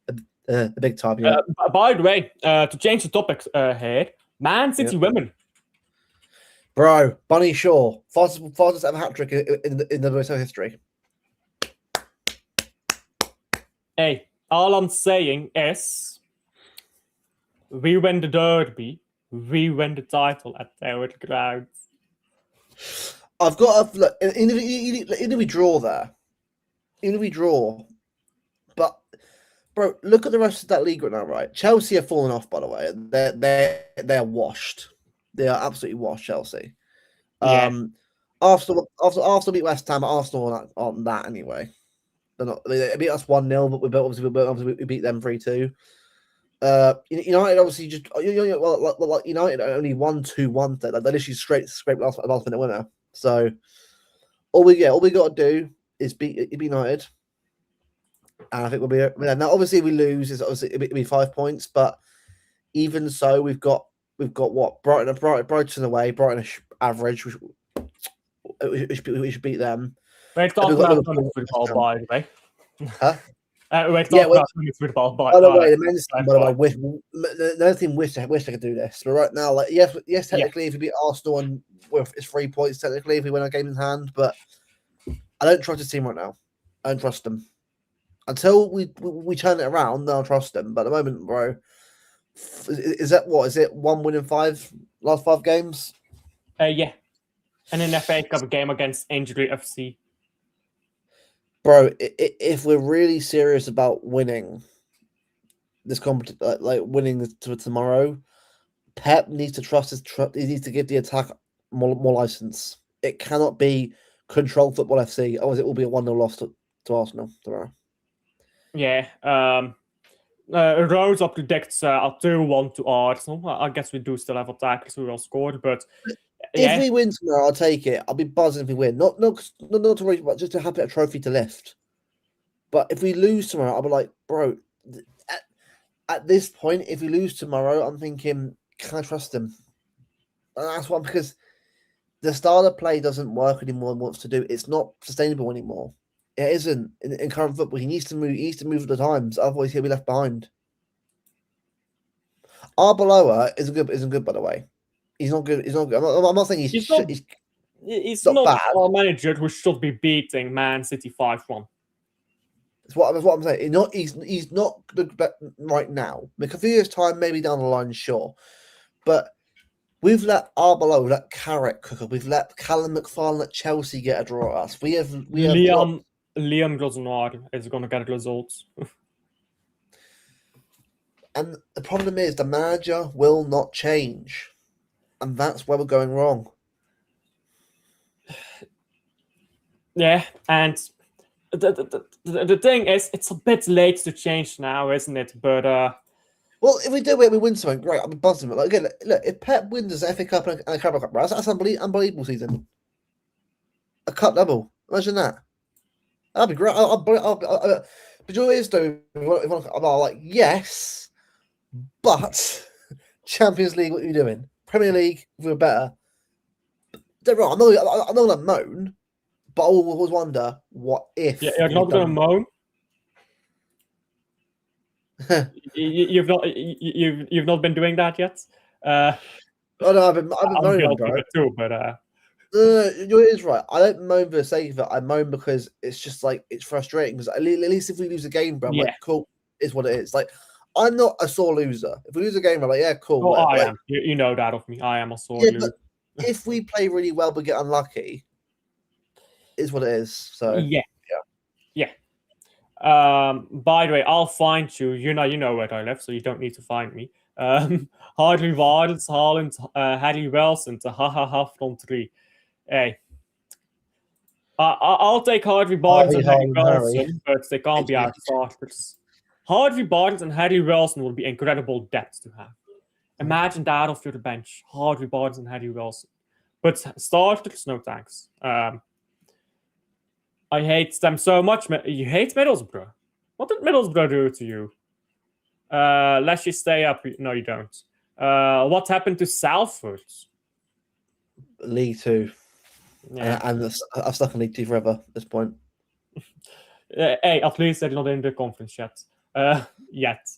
the big time. Yeah. By the way, to change the topic here, Man City women. Bro, Bunny Shaw, fastest ever hat trick in the Brazil history. Hey, all I'm saying is, we win the derby, we win the title at their ground. I've got to look. Even if we draw there, even if we draw, but bro, look at the rest of that league right now. Right, Chelsea are falling off. By the way, they're washed. They are absolutely washed, Chelsea. Yeah. Arsenal beat West Ham. Arsenal aren't that anyway. They're not. They beat us 1-0, but we beat them 3-2. United obviously just United only 1-2-1. They literally scraped last minute winner. So all we got to do is beat United, and I think we'll be now. Obviously, if we lose, it'll be 5 points, but even so, we've got what Brighton away, Brighton average. We should beat them. We're talking about football, by the way. Huh? We're talking about football, by the way. The men's team, by the way, the men's team wish they could do this, but right now, like yes, technically, if we beat Arsenal and it's 3 points, technically, if we win our game in hand, but I don't trust the team right now. I don't trust them until we turn it around. Then I'll trust them. But at the moment, bro, is that what? Is it 1 win in 5 last 5 games? Yeah, and an FA Cup game against Injury FC. Bro, if we're really serious about winning this competition, like winning tomorrow, Pep needs to trust he needs to give the attack more license. It cannot be control football FC. Otherwise, it will be a 1-0 loss to Arsenal tomorrow. Yeah. Rosa predicts a 2-1 to Arsenal. I guess we do still have attackers who will score, but if we win tomorrow, I'll take it. I'll be buzzing if we win. Not to worry about, just to have a trophy to lift. But if we lose tomorrow, I'll be like, bro. At this point, if we lose tomorrow, I'm thinking, can I trust him? And that's one because the style of play doesn't work anymore and wants to do. It's not sustainable anymore. It isn't in current football. He needs to move. He needs to move at the times. Otherwise, he'll be left behind. Arbeloa isn't good. By the way, he's not good. He's not good. I'm not saying he's not bad. Our manager who should be beating Man City 5-1. That's what I'm saying. He's not good right now. Like a few years' time, maybe down the line, sure. But we've let Arbeloa, we've let Carrick cook up. We've let Callum McFarlane at Chelsea get a draw at us. Liam Grosnoir is going to get results. And the problem is the manager will not change. And that's where we're going wrong. Yeah, and the thing is, it's a bit late to change now, isn't it? But well, if we do it, we win something, great. I'll be buzzing. Like again, look, if Pep wins the FA Cup and a Carabao Cup, that's unbelievable season. A cup double. Imagine that. That'd be great. But you know what it is, though? I'm like, yes, but Champions League, what are you doing? Premier League, if we were better. Don't wrong. I'm not going to moan, but I always wonder, what if? Yeah, you're not going to moan. You've not been doing that yet. Oh no, I've been moaning, bro. Too, but it is right. I don't moan for the sake of it. I moan because it's just like it's frustrating. Because at least if we lose a game, bro, I'm like, cool, is what it is. Like I'm not a sore loser. If we lose a game, I'm like, yeah, cool. Oh, I am. You know that of me. I am a sore loser. But if we play really well but get unlucky, is what it is. So yeah. By the way, I'll find you. You know where I live, so you don't need to find me. Hartley Wardens, Haaland, Harry Wilson to front three. Hey, I'll take Harvey Barnes and Harry Wilson, but they can't be our starters. Harvey Barnes and Harry Wilson will be incredible depth to have. Imagine that off your bench, Harvey Barnes and Harry Wilson. But starters, no thanks. I hate them so much. You hate Middlesbrough? What did Middlesbrough do to you? Let you stay up. No, you don't. What happened to Salford? League 2. Yeah. And I've stuck in League 2 forever at this point. Hey, at least they're not in the conference yet. Yet.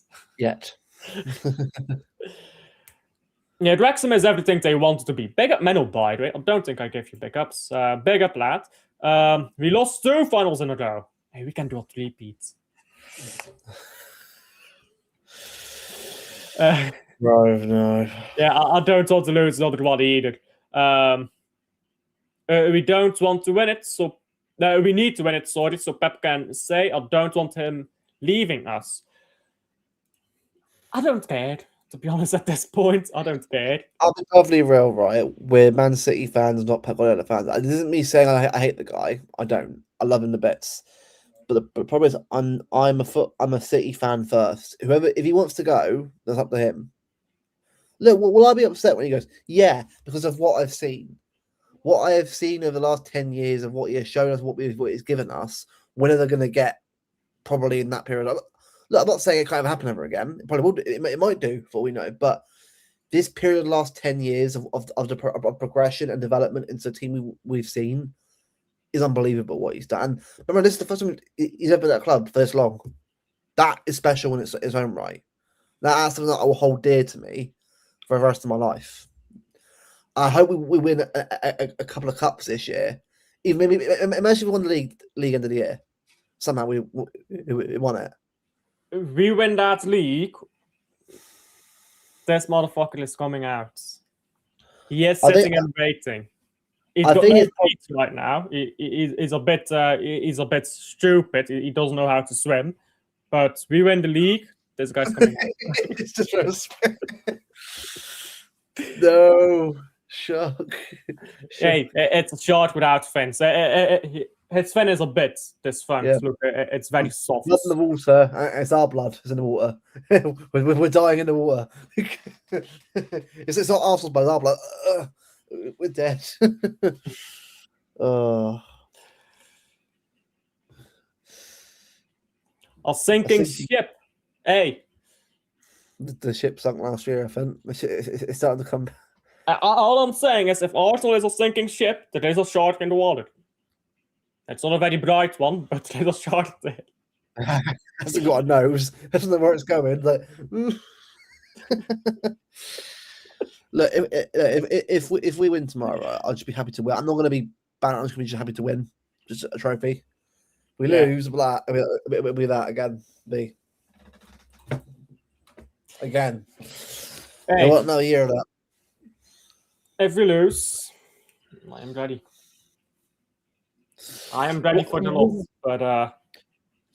Yeah, Wrexham is everything they wanted to be. Big up Menno, by the way. I don't think I gave you big ups. Big up, lad. We lost 2 finals in a row. Hey, we can do a 3-peat. No. Yeah, I don't want to lose another one either. We don't want to win it, so we need to win it. Sorry, so Pep can say, I don't want him leaving us. I don't care. To be honest, at this point, I don't care. I'll be perfectly real, right? We're Man City fans, not Pep Guardiola fans. It isn't me saying I hate the guy. I don't. I love him to bits. But the problem is, I'm a City fan first. If he wants to go, that's up to him. Look, will I be upset when he goes? Yeah, because of what I've seen. What I have seen over the last 10 years of what he has shown us, what he's given us. When are they going to get? Probably in that period. Look, I'm not saying it can't happen ever again. It probably will. It might do, for all we know. But this period of the last 10 years of progression and development into the team we've seen is unbelievable what he's done. And remember, this is the first time he's ever been at that club for this long. That is special in its own right. That's something that I will hold dear to me for the rest of my life. I hope we win a couple of cups this year. Even maybe imagine if we won the league end of the year. Somehow we won it. We win that league. This motherfucker is coming out. He is sitting and waiting. He's got no feet right now. He's a bit stupid. He doesn't know how to swim. But we win the league. This guy's coming out. It's just no. Shark. Hey, it's a shark without fins. His fin is a bit dysfunct. Yeah. Look, it's very soft. Blood in the water. It's our blood. It's in the water. We're dying in the water. It's not Arsenal's blood. It's our blood. We're dead. Oh. A sinking ship. Hey. The ship sunk last year, I think. It's starting to come. All I'm saying is, if Arsenal is a sinking ship, there is a shark in the water. It's not a very bright one, but there's a shark there. Hasn't got a nose. Doesn't know where it's going. Like, look, if we win tomorrow, I'll just be happy to win. I'm not going to be bad. I'm just going to be happy to win. Just a trophy. If we lose, it'll be that again. Again. Hey, I want another year of that. If we lose, I am ready. I am ready for the loss, but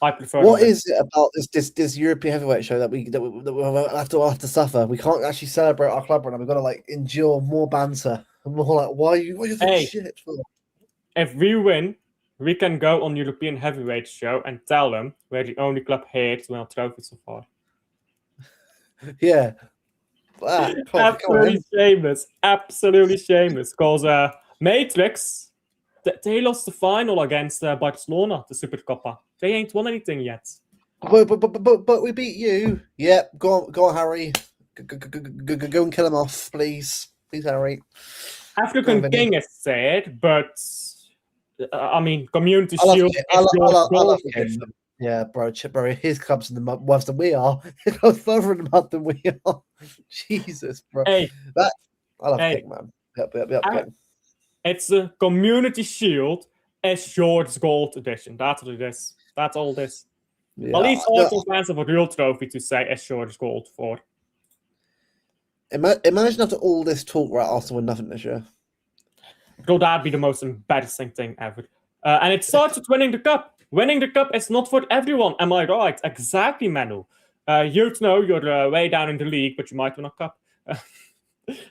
I prefer. What is it about this European heavyweight show that we have to suffer? We can't actually celebrate our club right now. We've got to like endure more banter and more like why are you thinking shit for? If we win, we can go on European heavyweight show and tell them we're the only club here to win a trophy so far. Yeah. Absolutely shameless. Absolutely shameless. Because Matrix, they lost the final against Barcelona, the Supercopa. They ain't won anything yet. But we beat you. Yep. Go on, Harry. Go and kill him off, please. Please, Harry. African King is said, but I mean, Community I Shield. I love him. Yeah, bro, his club's in the mud worse than we are. He goes further in the mud than we are. Jesus, bro. Hey, I love King, man. Yep, King. It's a Community Shield Assured Gold Edition. That's what it is. That's all this. Yeah, at least Arsenal fans have a real trophy to say Assured Gold for. Imagine after all this talk, right, Arsenal win nothing this year. Bro, that'd be the most embarrassing thing ever. And it starts with winning the cup. Winning the cup is not for everyone, am I right? Exactly, Manu. You know you're way down in the league, but you might win a cup. If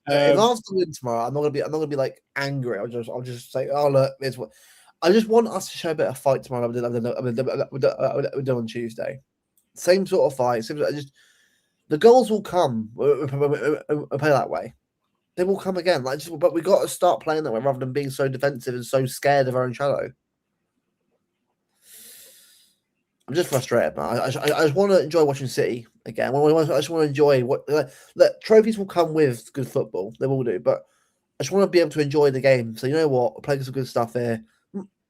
Arsenal win tomorrow, I'm not gonna be like angry. I'll just say, oh look, here's what. I just want us to show a bit of fight tomorrow. We're done on Tuesday. Same sort of fight. The goals will come. We'll play that way. They will come again. But we got to start playing that way rather than being so defensive and so scared of our own shadow. I'm just frustrated, man. I just want to enjoy watching City again. I just want to enjoy what trophies will come with good football. They will do, but I just want to be able to enjoy the game. So you know what, we're playing some good stuff here.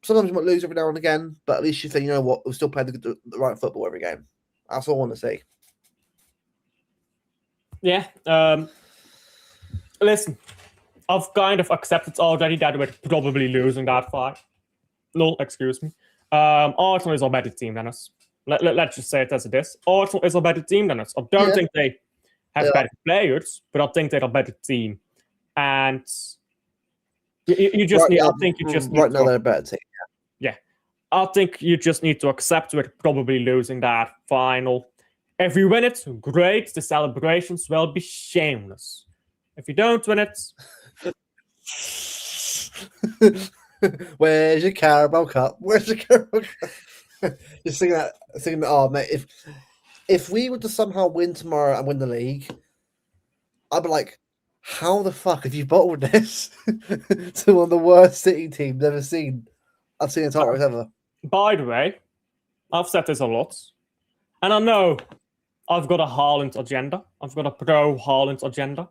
Sometimes we might lose every now and again, but at least you think, you know what, we're still playing the right football every game. That's all I want to see. Yeah. Listen, I've kind of accepted already that we're probably losing that fight. No, excuse me. Arsenal is a better team than us. Let's just say it as it is. Arsenal is a better team than us. I don't think they have better players, but I think they're a better team. And you just need. I think you just need right now they're a better team. Yeah, I think you just need to accept we're probably losing that final. If you win it, great. The celebrations will be shameless. If you don't win it, where's your Carabao Cup? Where's your Carabao Cup? Just thinking that. Oh, mate, if we were to somehow win tomorrow and win the league, I'd be like, how the fuck have you bottled this to one of the worst City teams I've seen in title ever? By the way, I've said this a lot, and I know I've got a Haaland agenda. I've got a pro Haaland agenda,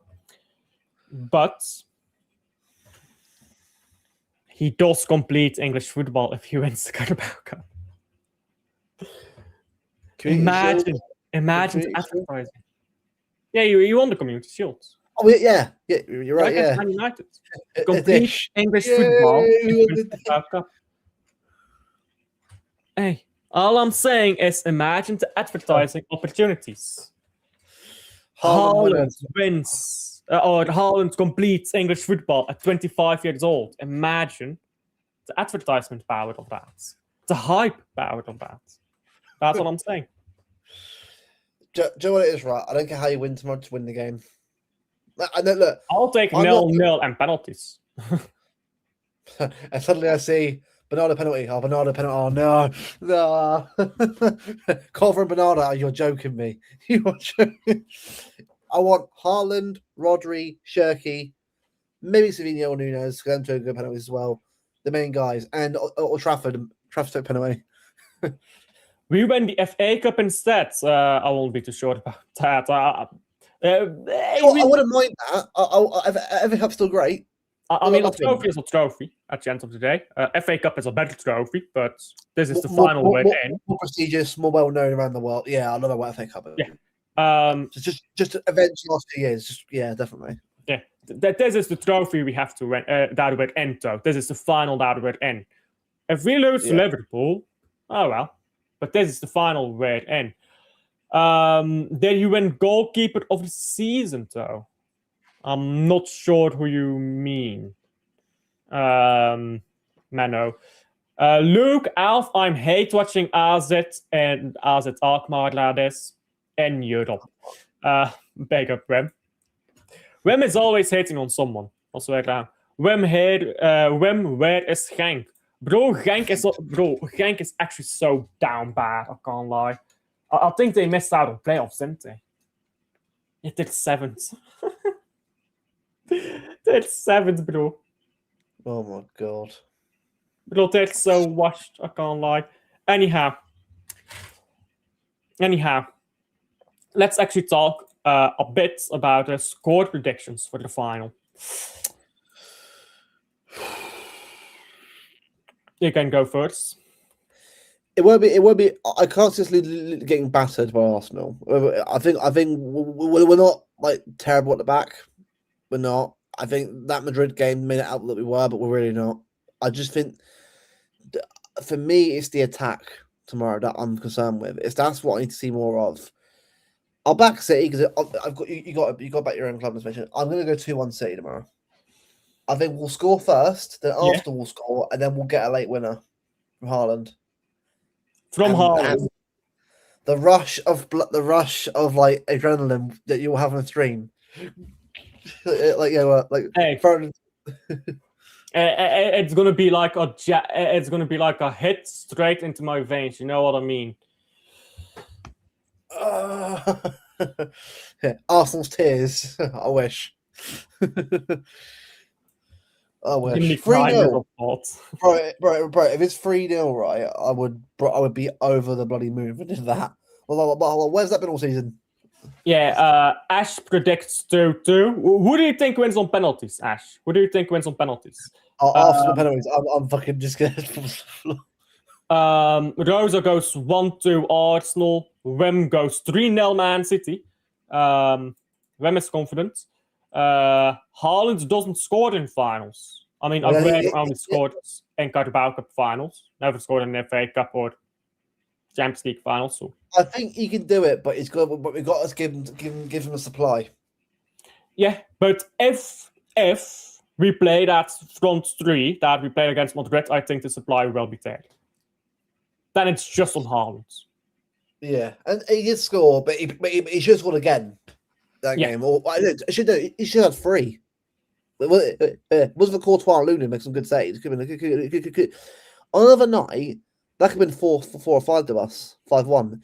but he does complete English football if he wins the Carabao Cup. Imagine advertising. Yeah, you won the Community Shield. Oh yeah, you're right. Yeah, Man United complete English football. Cup. Hey, all I'm saying is imagine the advertising opportunities. Haaland wins, or Haaland completes English football at 25 years old. Imagine the advertisement power of that. The hype power of that. That's what I'm saying. Do you know what it is, right? I don't care how you win tomorrow to win the game. Look, I'll take I'm not- 0-0 and penalties. and suddenly I see Bernardo penalty. Oh, Bernardo penalty. Oh no, no. Call from Bernardo. You're joking me. You are joking. I want Haaland, Rodri, Shirky, maybe Savinho or Nunes. Them two good penalties as well. The main guys, and or Trafford. Trafford took penalty. We win the FA Cup instead. I won't be too short about that. I wouldn't mind that. Every Cup's still great. I mean, a trophy is a trophy at the end of the day. FA Cup is a better trophy, but this is the final we're in. More prestigious, more well known around the world. Yeah, I love what FA Cup is. Yeah. Just events last 2 years. Just definitely. Yeah, this is the trophy we have to win. That we're in, though. This is the final that we're in. If we lose to Liverpool, oh well. But this is the final we're in. Then you win goalkeeper of the season, though. I'm not sure who you mean. Mano. Luke, Alf, I'm hate watching AZ and AZ Alkmaar, ladies, in Europe. Big up, Wim. Wim is always hating on someone. Als we gaan. Wim, where is Genk? Bro, Genk is actually so down bad, I can't lie. I think they missed out on playoffs, didn't they? It did 7th. They're 7th, bro. Oh my god. Bro, they're so washed, I can't lie. Anyhow, let's actually talk a bit about the score predictions for the final. You can go first. It won't be. I can't see us getting battered by Arsenal. I think we're not like terrible at the back. We're not. I think that Madrid game made it out that we were, but we're really not. I just think, for me, it's the attack tomorrow that I'm concerned with. That's what I need to see more of. I'll back City because I've got you got back your own club mention. I'm going to go 2-1 City tomorrow. I think we'll score first, then Arsenal will score, and then we'll get a late winner from Haaland. Haaland. The rush of like adrenaline that you'll have on the stream. It's gonna be like a hit straight into my veins. You know what I mean? Arsenal's tears. I wish. I wish. 3-0. Bro. If it's 3-0, right, I would be over the bloody moon if I did that. Where's that been all season? Yeah, Ash predicts 2-2. Who do you think wins on penalties, Ash? Who do you think wins on penalties? Arsenal penalties. I'm fucking just gonna. Rosa goes 1-2 Arsenal. Wim goes 3-0 Man City. Wim is confident. Haaland doesn't score in finals. I mean, Aguero only scored in Carabao Cup finals. Never scored in the FA Cup or Champions League finals. So I think he can do it, but we've got to give him a supply. Yeah, but if we play that front three that we played against Madrid, I think the supply will be there. Then it's just on Haaland. Yeah, and he did score, but he should have scored again that game. Or he should have 3. Was the Courtois and Lunin make some good saves? Could on another night, that could have been 4 or 5 to us, 5-1.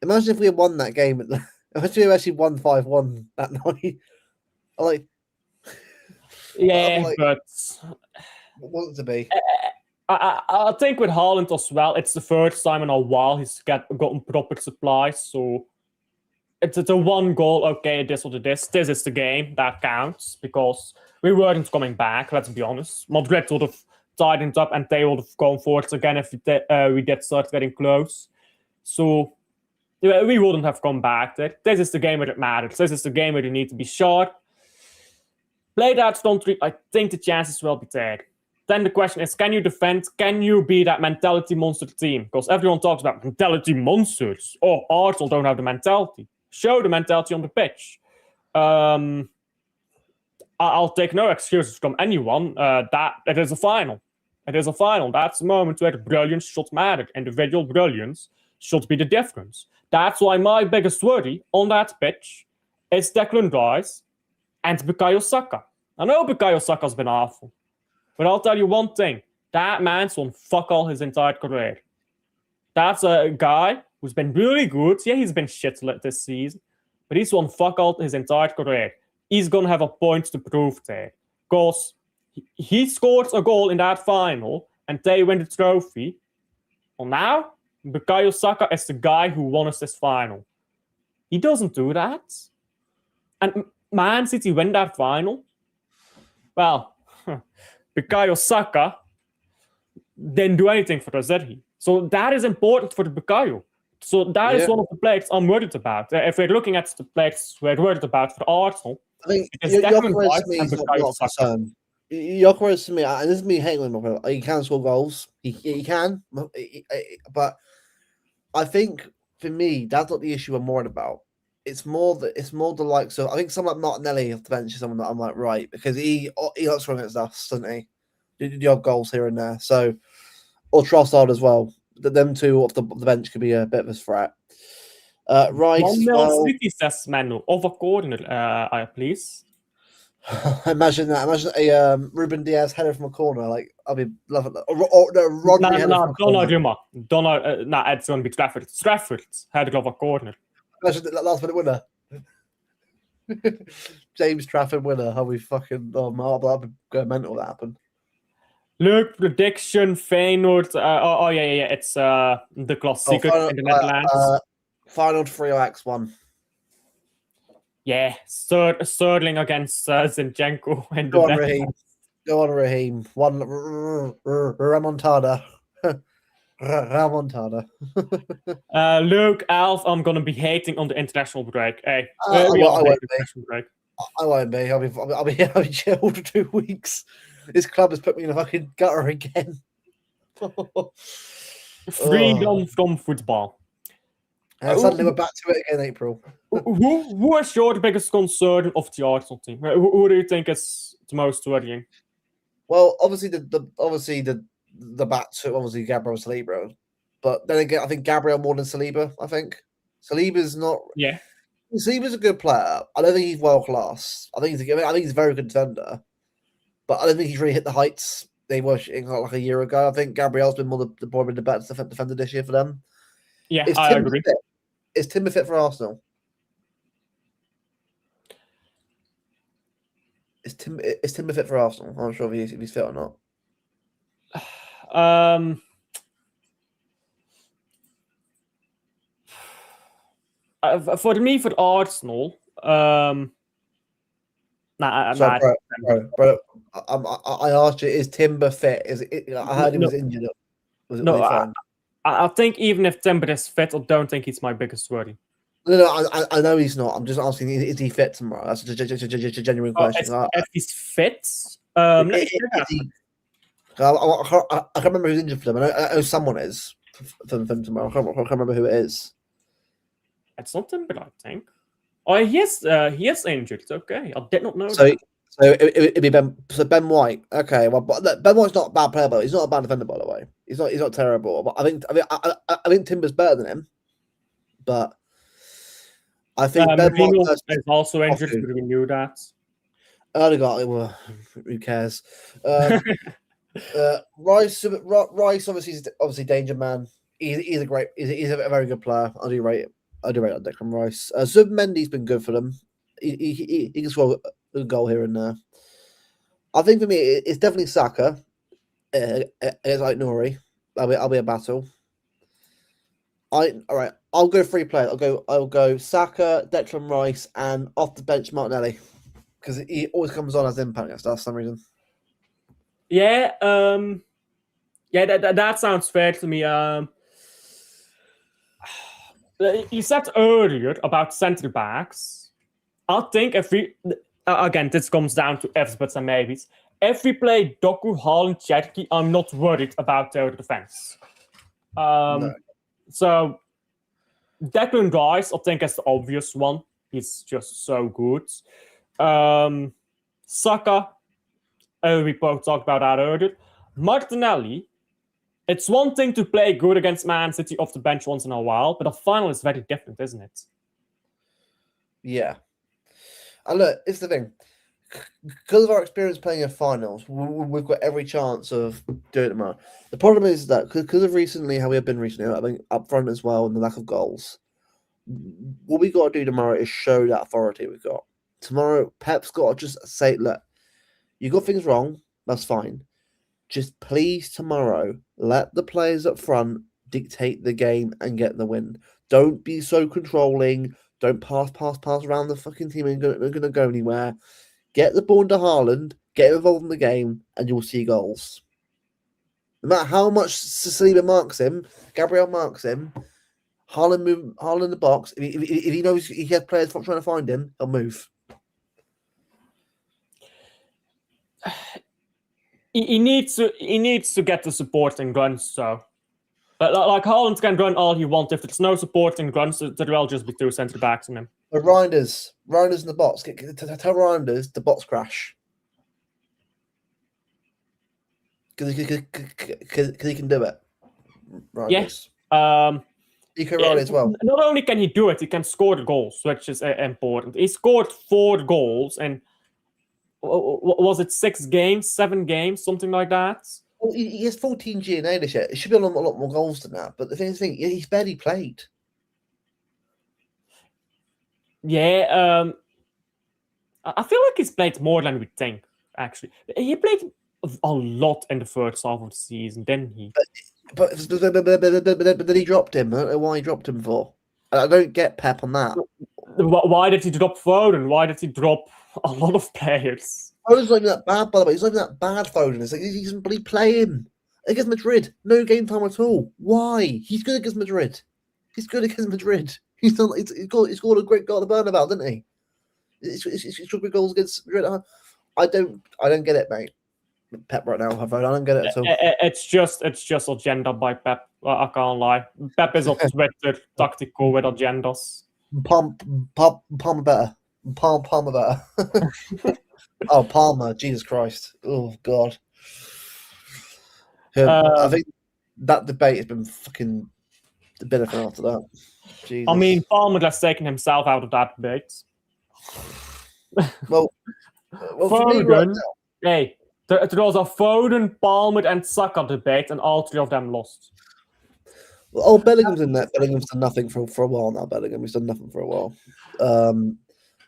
Imagine if we had won that game. Imagine if we actually won 5-1 that night. But want it to be. I think with Haaland as well, it's the first time in a while he's gotten proper supplies. So it's a 1 goal. Okay, this or this. This is the game that counts because we weren't coming back. Let's be honest. Madrid would have tightened up and they would have gone forwards again if we did start getting close. So we wouldn't have come back. This is the game where it matters. This is the game where you need to be sharp. Play that front three. I think the chances will be there. Then the question is, can you defend? Can you be that mentality monster team? Because everyone talks about mentality monsters. Oh, Arsenal don't have the mentality. Show the mentality on the pitch. I'll take no excuses from anyone. That it is a final. It is a final. That's the moment where the brilliance should matter. Individual brilliance should be the difference. That's why my biggest worry on that pitch is Declan Rice and Bukayo Saka. I know Bukayo Saka's been awful, but I'll tell you one thing. That man's won fuck all his entire career. That's a guy who's been really good. Yeah, he's been shit this season, but he's won fuck all his entire career. He's going to have a point to prove there. Because he scored a goal in that final, and they win the trophy. Well, now, Bukayo Saka is the guy who won us this final. He doesn't do that. And Man City win that final. Well, Bukayo Saka didn't do anything for us, did he? So that is important for the Bukayo. So that is one of the players I'm worried about. If we're looking at the players we're worried about for Arsenal, I think it's Declan Rice to me and is not Bukayo a Saka. concern. Gyökeres to me, and this is me hating him. He can score goals. He can, but I think for me that's not the issue I'm worried about. It's more the likes of, I think someone like Martinelli off the bench is someone that I'm like, right, because he likes running against us, doesn't he? The odd goals here and there. So, or Trossard as well. Them two off the bench could be a bit of a threat. Rice. 1-0 City, says Manu. Over corner, please. Imagine that. Imagine a Ruben Diaz header from a corner. Like, I'll be loving that. Or no, Rodri header from a corner. No, it's going to be Trafford. Trafford's header over corner. Imagine that last minute winner. James Trafford winner. How we fucking I'll be going mental that happened. Look, prediction, Feyenoord. Yeah. It's the Klassieker in the Netherlands. Final 3-0 Yeah, Sterling against Zinchenko. And Go on, Raheem. Go on, Raheem. One remontada. Remontada. Luke, Alf, I'm gonna be hating on the international break. Hey, I won't break. I won't be. I'll be chilled for 2 weeks. This club has put me in a fucking gutter again. Freedom from football. And suddenly we're back to it again in April. Who is your biggest concern of the Arsenal team? Who do you think is the most worrying? Well, obviously the back two, obviously Gabriel Saliba, but then again, I think Gabriel more than Saliba. I think Saliba's not. Yeah, Saliba's a good player. I don't think he's world class. I think he's a very good defender, but I don't think he's really hit the heights they were like a year ago. I think Gabriel's been probably the better defender this year for them. Yeah, I agree. Is Timber fit for Arsenal? Is Timber fit for Arsenal? I'm not sure if he's fit or not. For me, for Arsenal, bro, I asked you, is Timber fit? I heard he was injured. I think even if Timber is fit, I don't think he's my biggest worry. No, I know he's not. I'm just asking, is he fit tomorrow? That's a genuine question. If he's fit, I can't remember who's injured for them. I know someone is for them tomorrow. I can't remember who it is. It's not Timber, I think. Oh, he is injured. It's okay. I did not know so, that. So it'd be Ben White. Okay, well, but Ben White's not a bad player, but he's not a bad defender, by the way. He's not terrible. But I think Timber's better than him. But I think Ben White is also injured. We knew that. Well, who cares? Rice obviously danger man. He's a very good player. I do rate that Declan Rice. Zubimendi's been good for them. He can score a goal here and there. I think for me, it's definitely Saka. It's like Nori. I'll be a battle. All right. I'll go 3 players. I'll go Saka, Declan Rice, and off the bench Martinelli, because he always comes on as impact against us for some reason. Yeah. That sounds fair to me. You said earlier about centre backs. I think if we again, this comes down to ifs, buts, and maybes. If we play Doku, Haaland, Cherki, I'm not worried about their defense. No. So Declan Rice, I think, is the obvious one. He's just so good. Saka, we both talked about that earlier. Martinelli, it's one thing to play good against Man City off the bench once in a while, but the final is very different, isn't it? Yeah. And look, it's the thing. because of our experience playing in finals, we've got every chance of doing it tomorrow. The problem is that because of recently how we have been recently, I think up front as well, and the lack of goals, what we got to do tomorrow is show that authority we've got. Tomorrow, Pep's got to just say, look, you got things wrong, that's fine. Just please tomorrow, let the players up front dictate the game and get the win. Don't be so controlling. Don't pass around the fucking team and going to go anywhere. Get the ball into Haaland, get involved in the game, and you'll see goals. No matter how much Saliba marks him, Gabriel marks him, Haaland in the box. If he knows he has players trying to find him, he'll move. He needs to get the supporting runs, so. Like Haaland can run all he wants. If there's no supporting runs, there will just be two centre backs in him. But Reinders in the box. Tell Reinders the box crash. Because he can do it. Reinders. Yes. Eco Riley as well. Not only can he do it, he can score the goals, which is important. He scored 4 goals, and was it 6 games, 7 games, something like that? Well, he has 14 GNA this year. It should be a lot more goals than that. But the thing is, he's barely played. Yeah, I feel like he's played more than we think, actually. He played a lot in the first half of the season, didn't he? But then he dropped him. I don't know why he dropped him for. I don't get Pep on that. Why did he drop Foden? Why did he drop a lot of players? Foden's not even that bad, by the way. He's not even that bad, Foden. It's like he doesn't really play him. Against Madrid, no game time at all. Why? He's good against Madrid. He's good against Madrid. He's scored a great goal at the Bernabeu, didn't he? He's scored great goals against Madrid. I don't get it, mate. Pep right now, I don't get it at all. It's just agenda by Pep. I can't lie. Pep is on Twitter, tactical with agendas. Palmer better. Palmer better. Oh, Palmer, Jesus Christ. Oh, God. I think that debate has been fucking the benefit after that. Jesus. I mean, Palmer has taken himself out of that debate. Well for me right now, hey, there was a Foden, Palmer, and Saka debate, and all 3 of them lost. Well, Bellingham's in that. Bellingham's done nothing for a while now. He's done nothing for a while.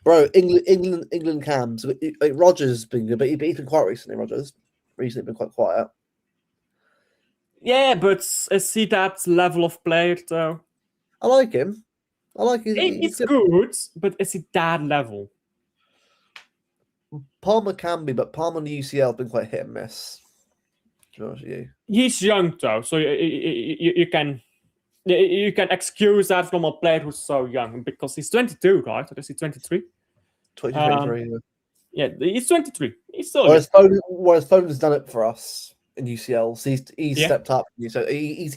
Bro, England cams. Rodgers has been good, but he's been quiet recently. Rodgers recently been quite quiet. Yeah, but is he that level of player though? I like him. He's good, but is he that level? Palmer can be, but Palmer and the UCL have been quite hit and miss. To be honest with you. He's young though, so you can excuse that from a player who's so young because he's 22, right? Or is he 23? 23. Yeah, he's 23. He's still. Whereas Foden's done it for us in UCL. So he's stepped up. So he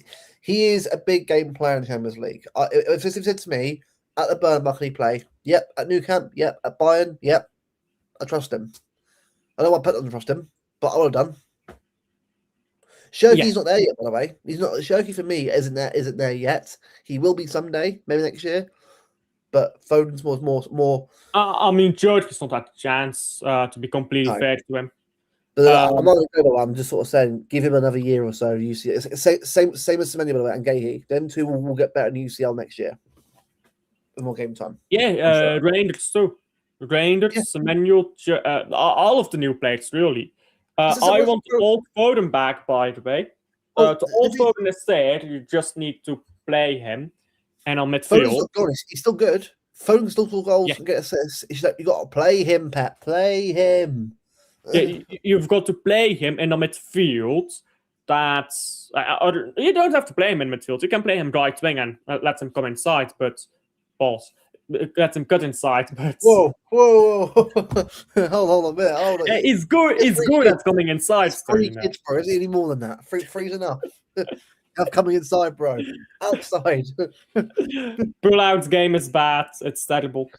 is a big game player in the Champions League. If he said to me at the Bernabeu, can he play? Yep. At Nou Camp, yep. At Bayern, yep. I trust him. I don't want Pep to trust him, but I would have done. Shirky's not there yet, by the way. He's not. Shirky for me isn't there yet. He will be someday, maybe next year. But Foden's more. I mean, Shirky's not had a chance to be completely fair to him. But I'm not going to go. I'm just sort of saying, give him another year or so. UCL, same as Semenya, by the way, and Gahey. Them two will get better in UCL next year. With more game time. Yeah, Reinders too. Reinders, Semenya, all of the new players, really. I want to old Foden back, by the way. To old Foden is there, you just need to play him. And on midfield. He's still good. Foden still score goals and get assists. You've got to play him, Pep. Play him. Yeah, you've got to play him in the midfield. That's you don't have to play him in midfield. You can play him right wing and let him come inside, but let him cut inside. But whoa! hold on a minute. Hold on. Yeah, he's good. He's good at coming inside. 3 kids, bro. Is he any more than that? Three's enough. Have coming inside, bro. Outside. Pull-out's game is bad. It's terrible.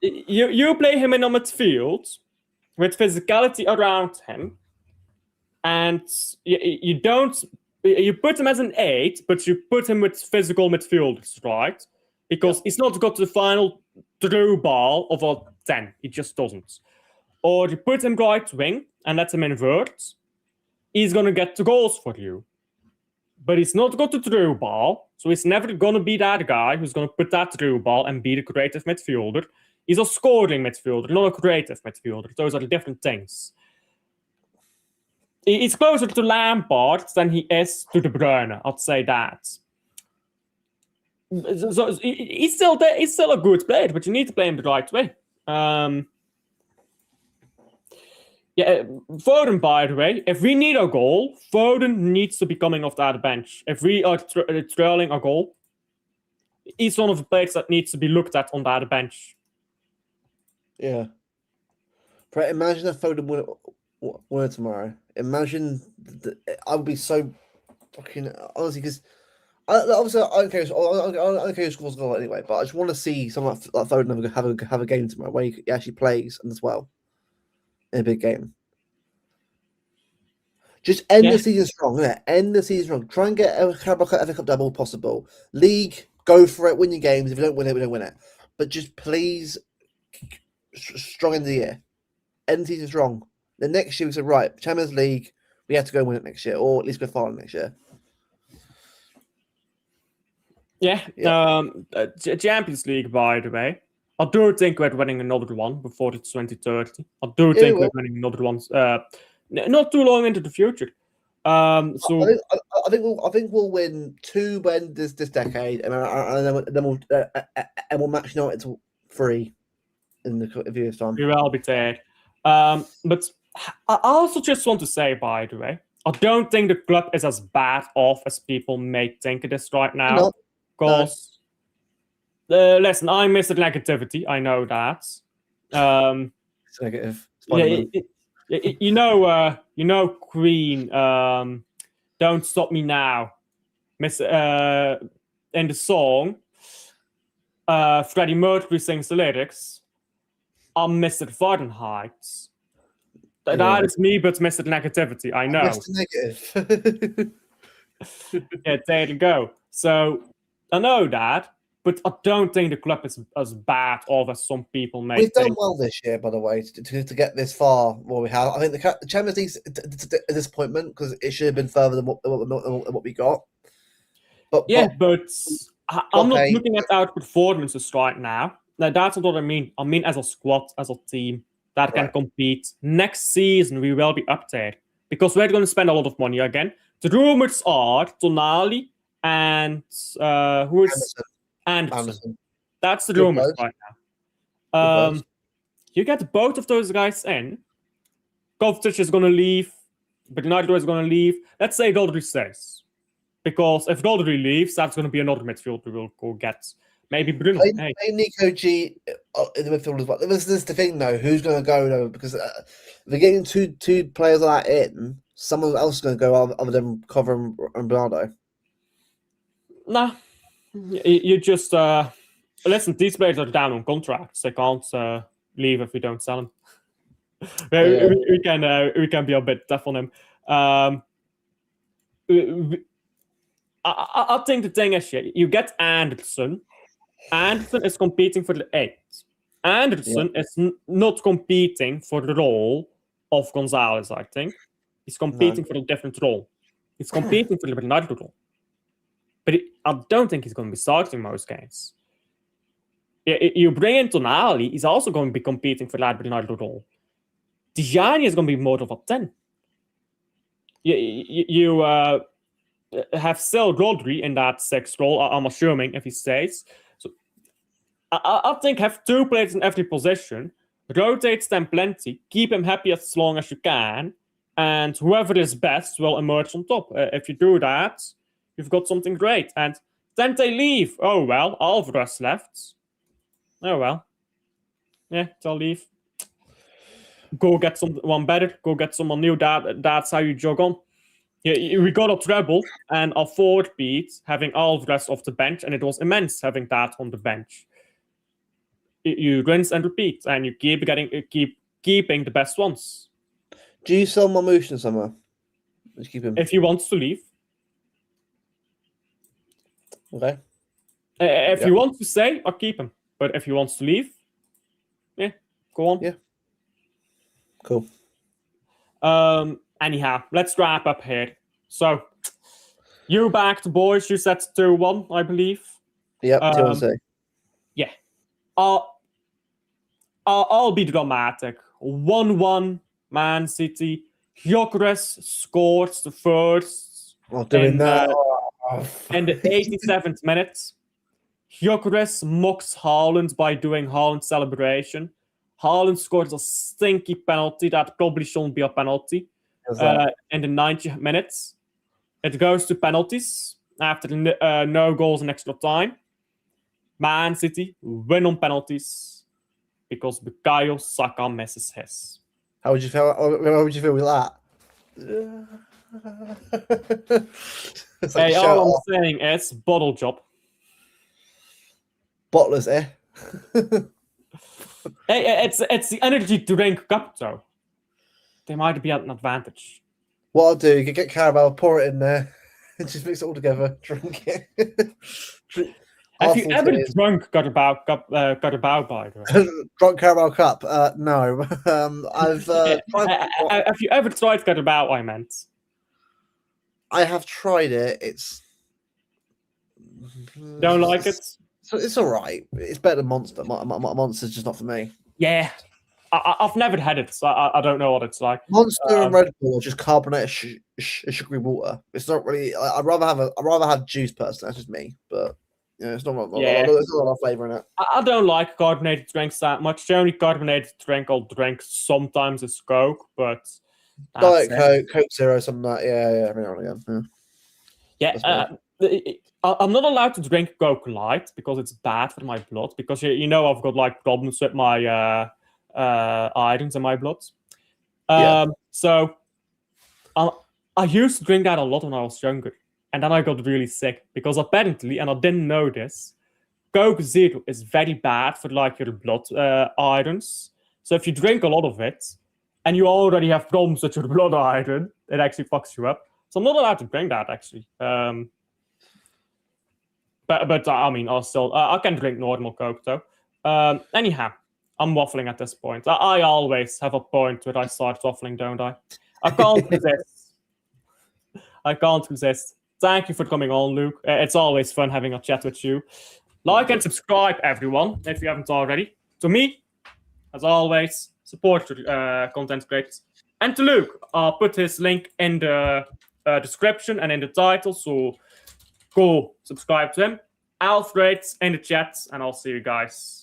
You play him in a midfield with physicality around him, and you put him as an 8, but you put him with physical midfielders, right? because he's not got the final through ball of a 10. He just doesn't. Or you put him right wing and let him invert, he's gonna get the goals for you. But he's not got the through ball, so he's never gonna be that guy who's gonna put that through ball and be the creative midfielder. He's a scoring midfielder, not a creative midfielder. Those are different things. He's closer to Lampard than he is to De Bruyne. I'd say that. So he's still there. He's still a good player, but you need to play him the right way. Foden, by the way, if we need a goal, Foden needs to be coming off that bench. If we are trailing a goal, he's one of the players that needs to be looked at on that bench. Yeah. But imagine if Foden won it tomorrow. Imagine, I would be so fucking, honestly, because obviously I don't care who scores a goal anyway, but I just want to see someone like Foden have a game tomorrow where he actually plays as well in a big game. Just end the season strong, innit? End the season strong. Try and get a FA Cup double possible. League, go for it, win your games. If you don't win it, we don't win it. But just please, strong in the year. End the season strong. The next year we said, right, Champions League, we have to go win it next year, or at least go far next year. Champions League, by the way. I do think we're winning another one before it's 2030. I do think we're winning another one. Not too long into the future. So I think we'll win 2 by this decade, and then we'll match United to 3 in a few years' time. We will be dead. But I also just want to say, by the way, I don't think the club is as bad off as people may think it is right now. Because, listen, I miss the negativity. I know that. It's negative. You know, Queen. Don't Stop Me Now. Miss in the song, Freddie Mercury sings the lyrics. I'm Mr. Fahrenheit. That is me, but Mr. Negativity. I know. Mr. Negative. There you go. So I know that, but I don't think the club is as bad off as some people may think. We've done well this year, by the way, to get this far. Where we have, I think the Champions League's a disappointment because it should have been further than what we got. But I'm not looking at our performances right now. Now that's not what I mean. I mean as a squad, as a team that can compete. Next season we will be up there because we're going to spend a lot of money again. The rumors are Tonali and who is Anderson. That's the rumors right now. You get both of those guys in. Kovacic is going to leave. Bernardo is going to leave. Let's say Rodri stays. Because if Rodri leaves, that's going to be another midfielder we'll go get. Maybe Bruno. Play Nico G in the midfield as well. This is the thing, though. Who's going to go, though? Because if they're getting two players like that in, someone else is going to go other than Cover and Bernardo. Nah. You just... listen, these players are down on contracts. They can't leave if we don't sell them. We can be a bit tough on them. I think the thing is, you get Anderson. Anderson is competing for the 8. Anderson is not competing for the role of Gonzalez, I think. He's competing for a different role. He's competing for the Bernardo role. But I don't think he's going to be starting most games. You bring in Tonali, he's also going to be competing for that Bernardo role. Tijani is going to be more of a 10. You have still Rodri in that 6th role, I'm assuming, if he stays. So I think have 2 players in every position, rotate them plenty, keep him happy as long as you can, and whoever is best will emerge on top. If you do that, you've got something great. And then they leave. Oh, well, Alvarez left. Oh, well. Yeah, they'll leave. Go get someone better. Go get someone new. That's how you jog on. Yeah, we got a treble and a 4th beat having Alvarez off the bench, and it was immense having that on the bench. You rinse and repeat, and you keep keeping the best ones. Do you sell Mamouche in summer? Just keep him. If he wants to leave. Okay. If you want to stay, I'll keep him. But if he wants to leave, yeah, go on. Yeah. Cool. Anyhow, let's wrap up here. So, you backed, boys. You said 2-1, I believe. Yep, 2-1. Yeah. I'll be dramatic. 1-1, Man City. Gyökeres scores the first. Doing that. In the 87th minute. Gyökeres mocks Haaland by doing Haaland celebration. Haaland scores a stinky penalty that probably shouldn't be a penalty. In the 90th minutes. It goes to penalties after no goals in extra time. Man City win on penalties because Bukayo Saka misses his. How would you feel? How would you feel with that? Hey, all I'm saying is bottle job. Bottlers, eh? Hey, it's the energy drink cup though. They might be at an advantage. What I'll do, you can get Carabao, pour it in there, and just mix it all together, drink it. Have you ever drunk Carabao by the way? Drunk Carabao Cup? No. I've have you ever tried Carabao? I meant. I have tried it. It's don't like it. So it's all right. It's better than Monster. Monster's just not for me. Yeah, I've never had it, so I don't know what it's like. Monster and Red Bull are just carbonated sugary water. It's not really. I'd rather have juice personally. That's just me, but. Yeah, it's not there's a lot of flavour in it. I don't like carbonated drinks that much. The only carbonated drink I'll drink sometimes is Coke, but Diet Coke, Coke Zero, something like that. Yeah, every now and again. Yeah, I'm not allowed to drink Coke Light because it's bad for my blood. Because you know I've got like problems with my irons in my blood. So I used to drink that a lot when I was younger. And then I got really sick because apparently, and I didn't know this, Coke Zero is very bad for like your blood irons. So if you drink a lot of it and you already have problems with your blood iron, it actually fucks you up. So I'm not allowed to drink that actually. But I mean, I can drink normal Coke though. Anyhow, I'm waffling at this point. I always have a point where I start waffling, don't I? I can't resist. I can't resist. Thank you for coming on, Luke. It's always fun having a chat with you. Like and subscribe, everyone, if you haven't already. To me, as always, support content creators. And to Luke, I'll put his link in the description and in the title, so go subscribe to him. Alfred's in the chat, and I'll see you guys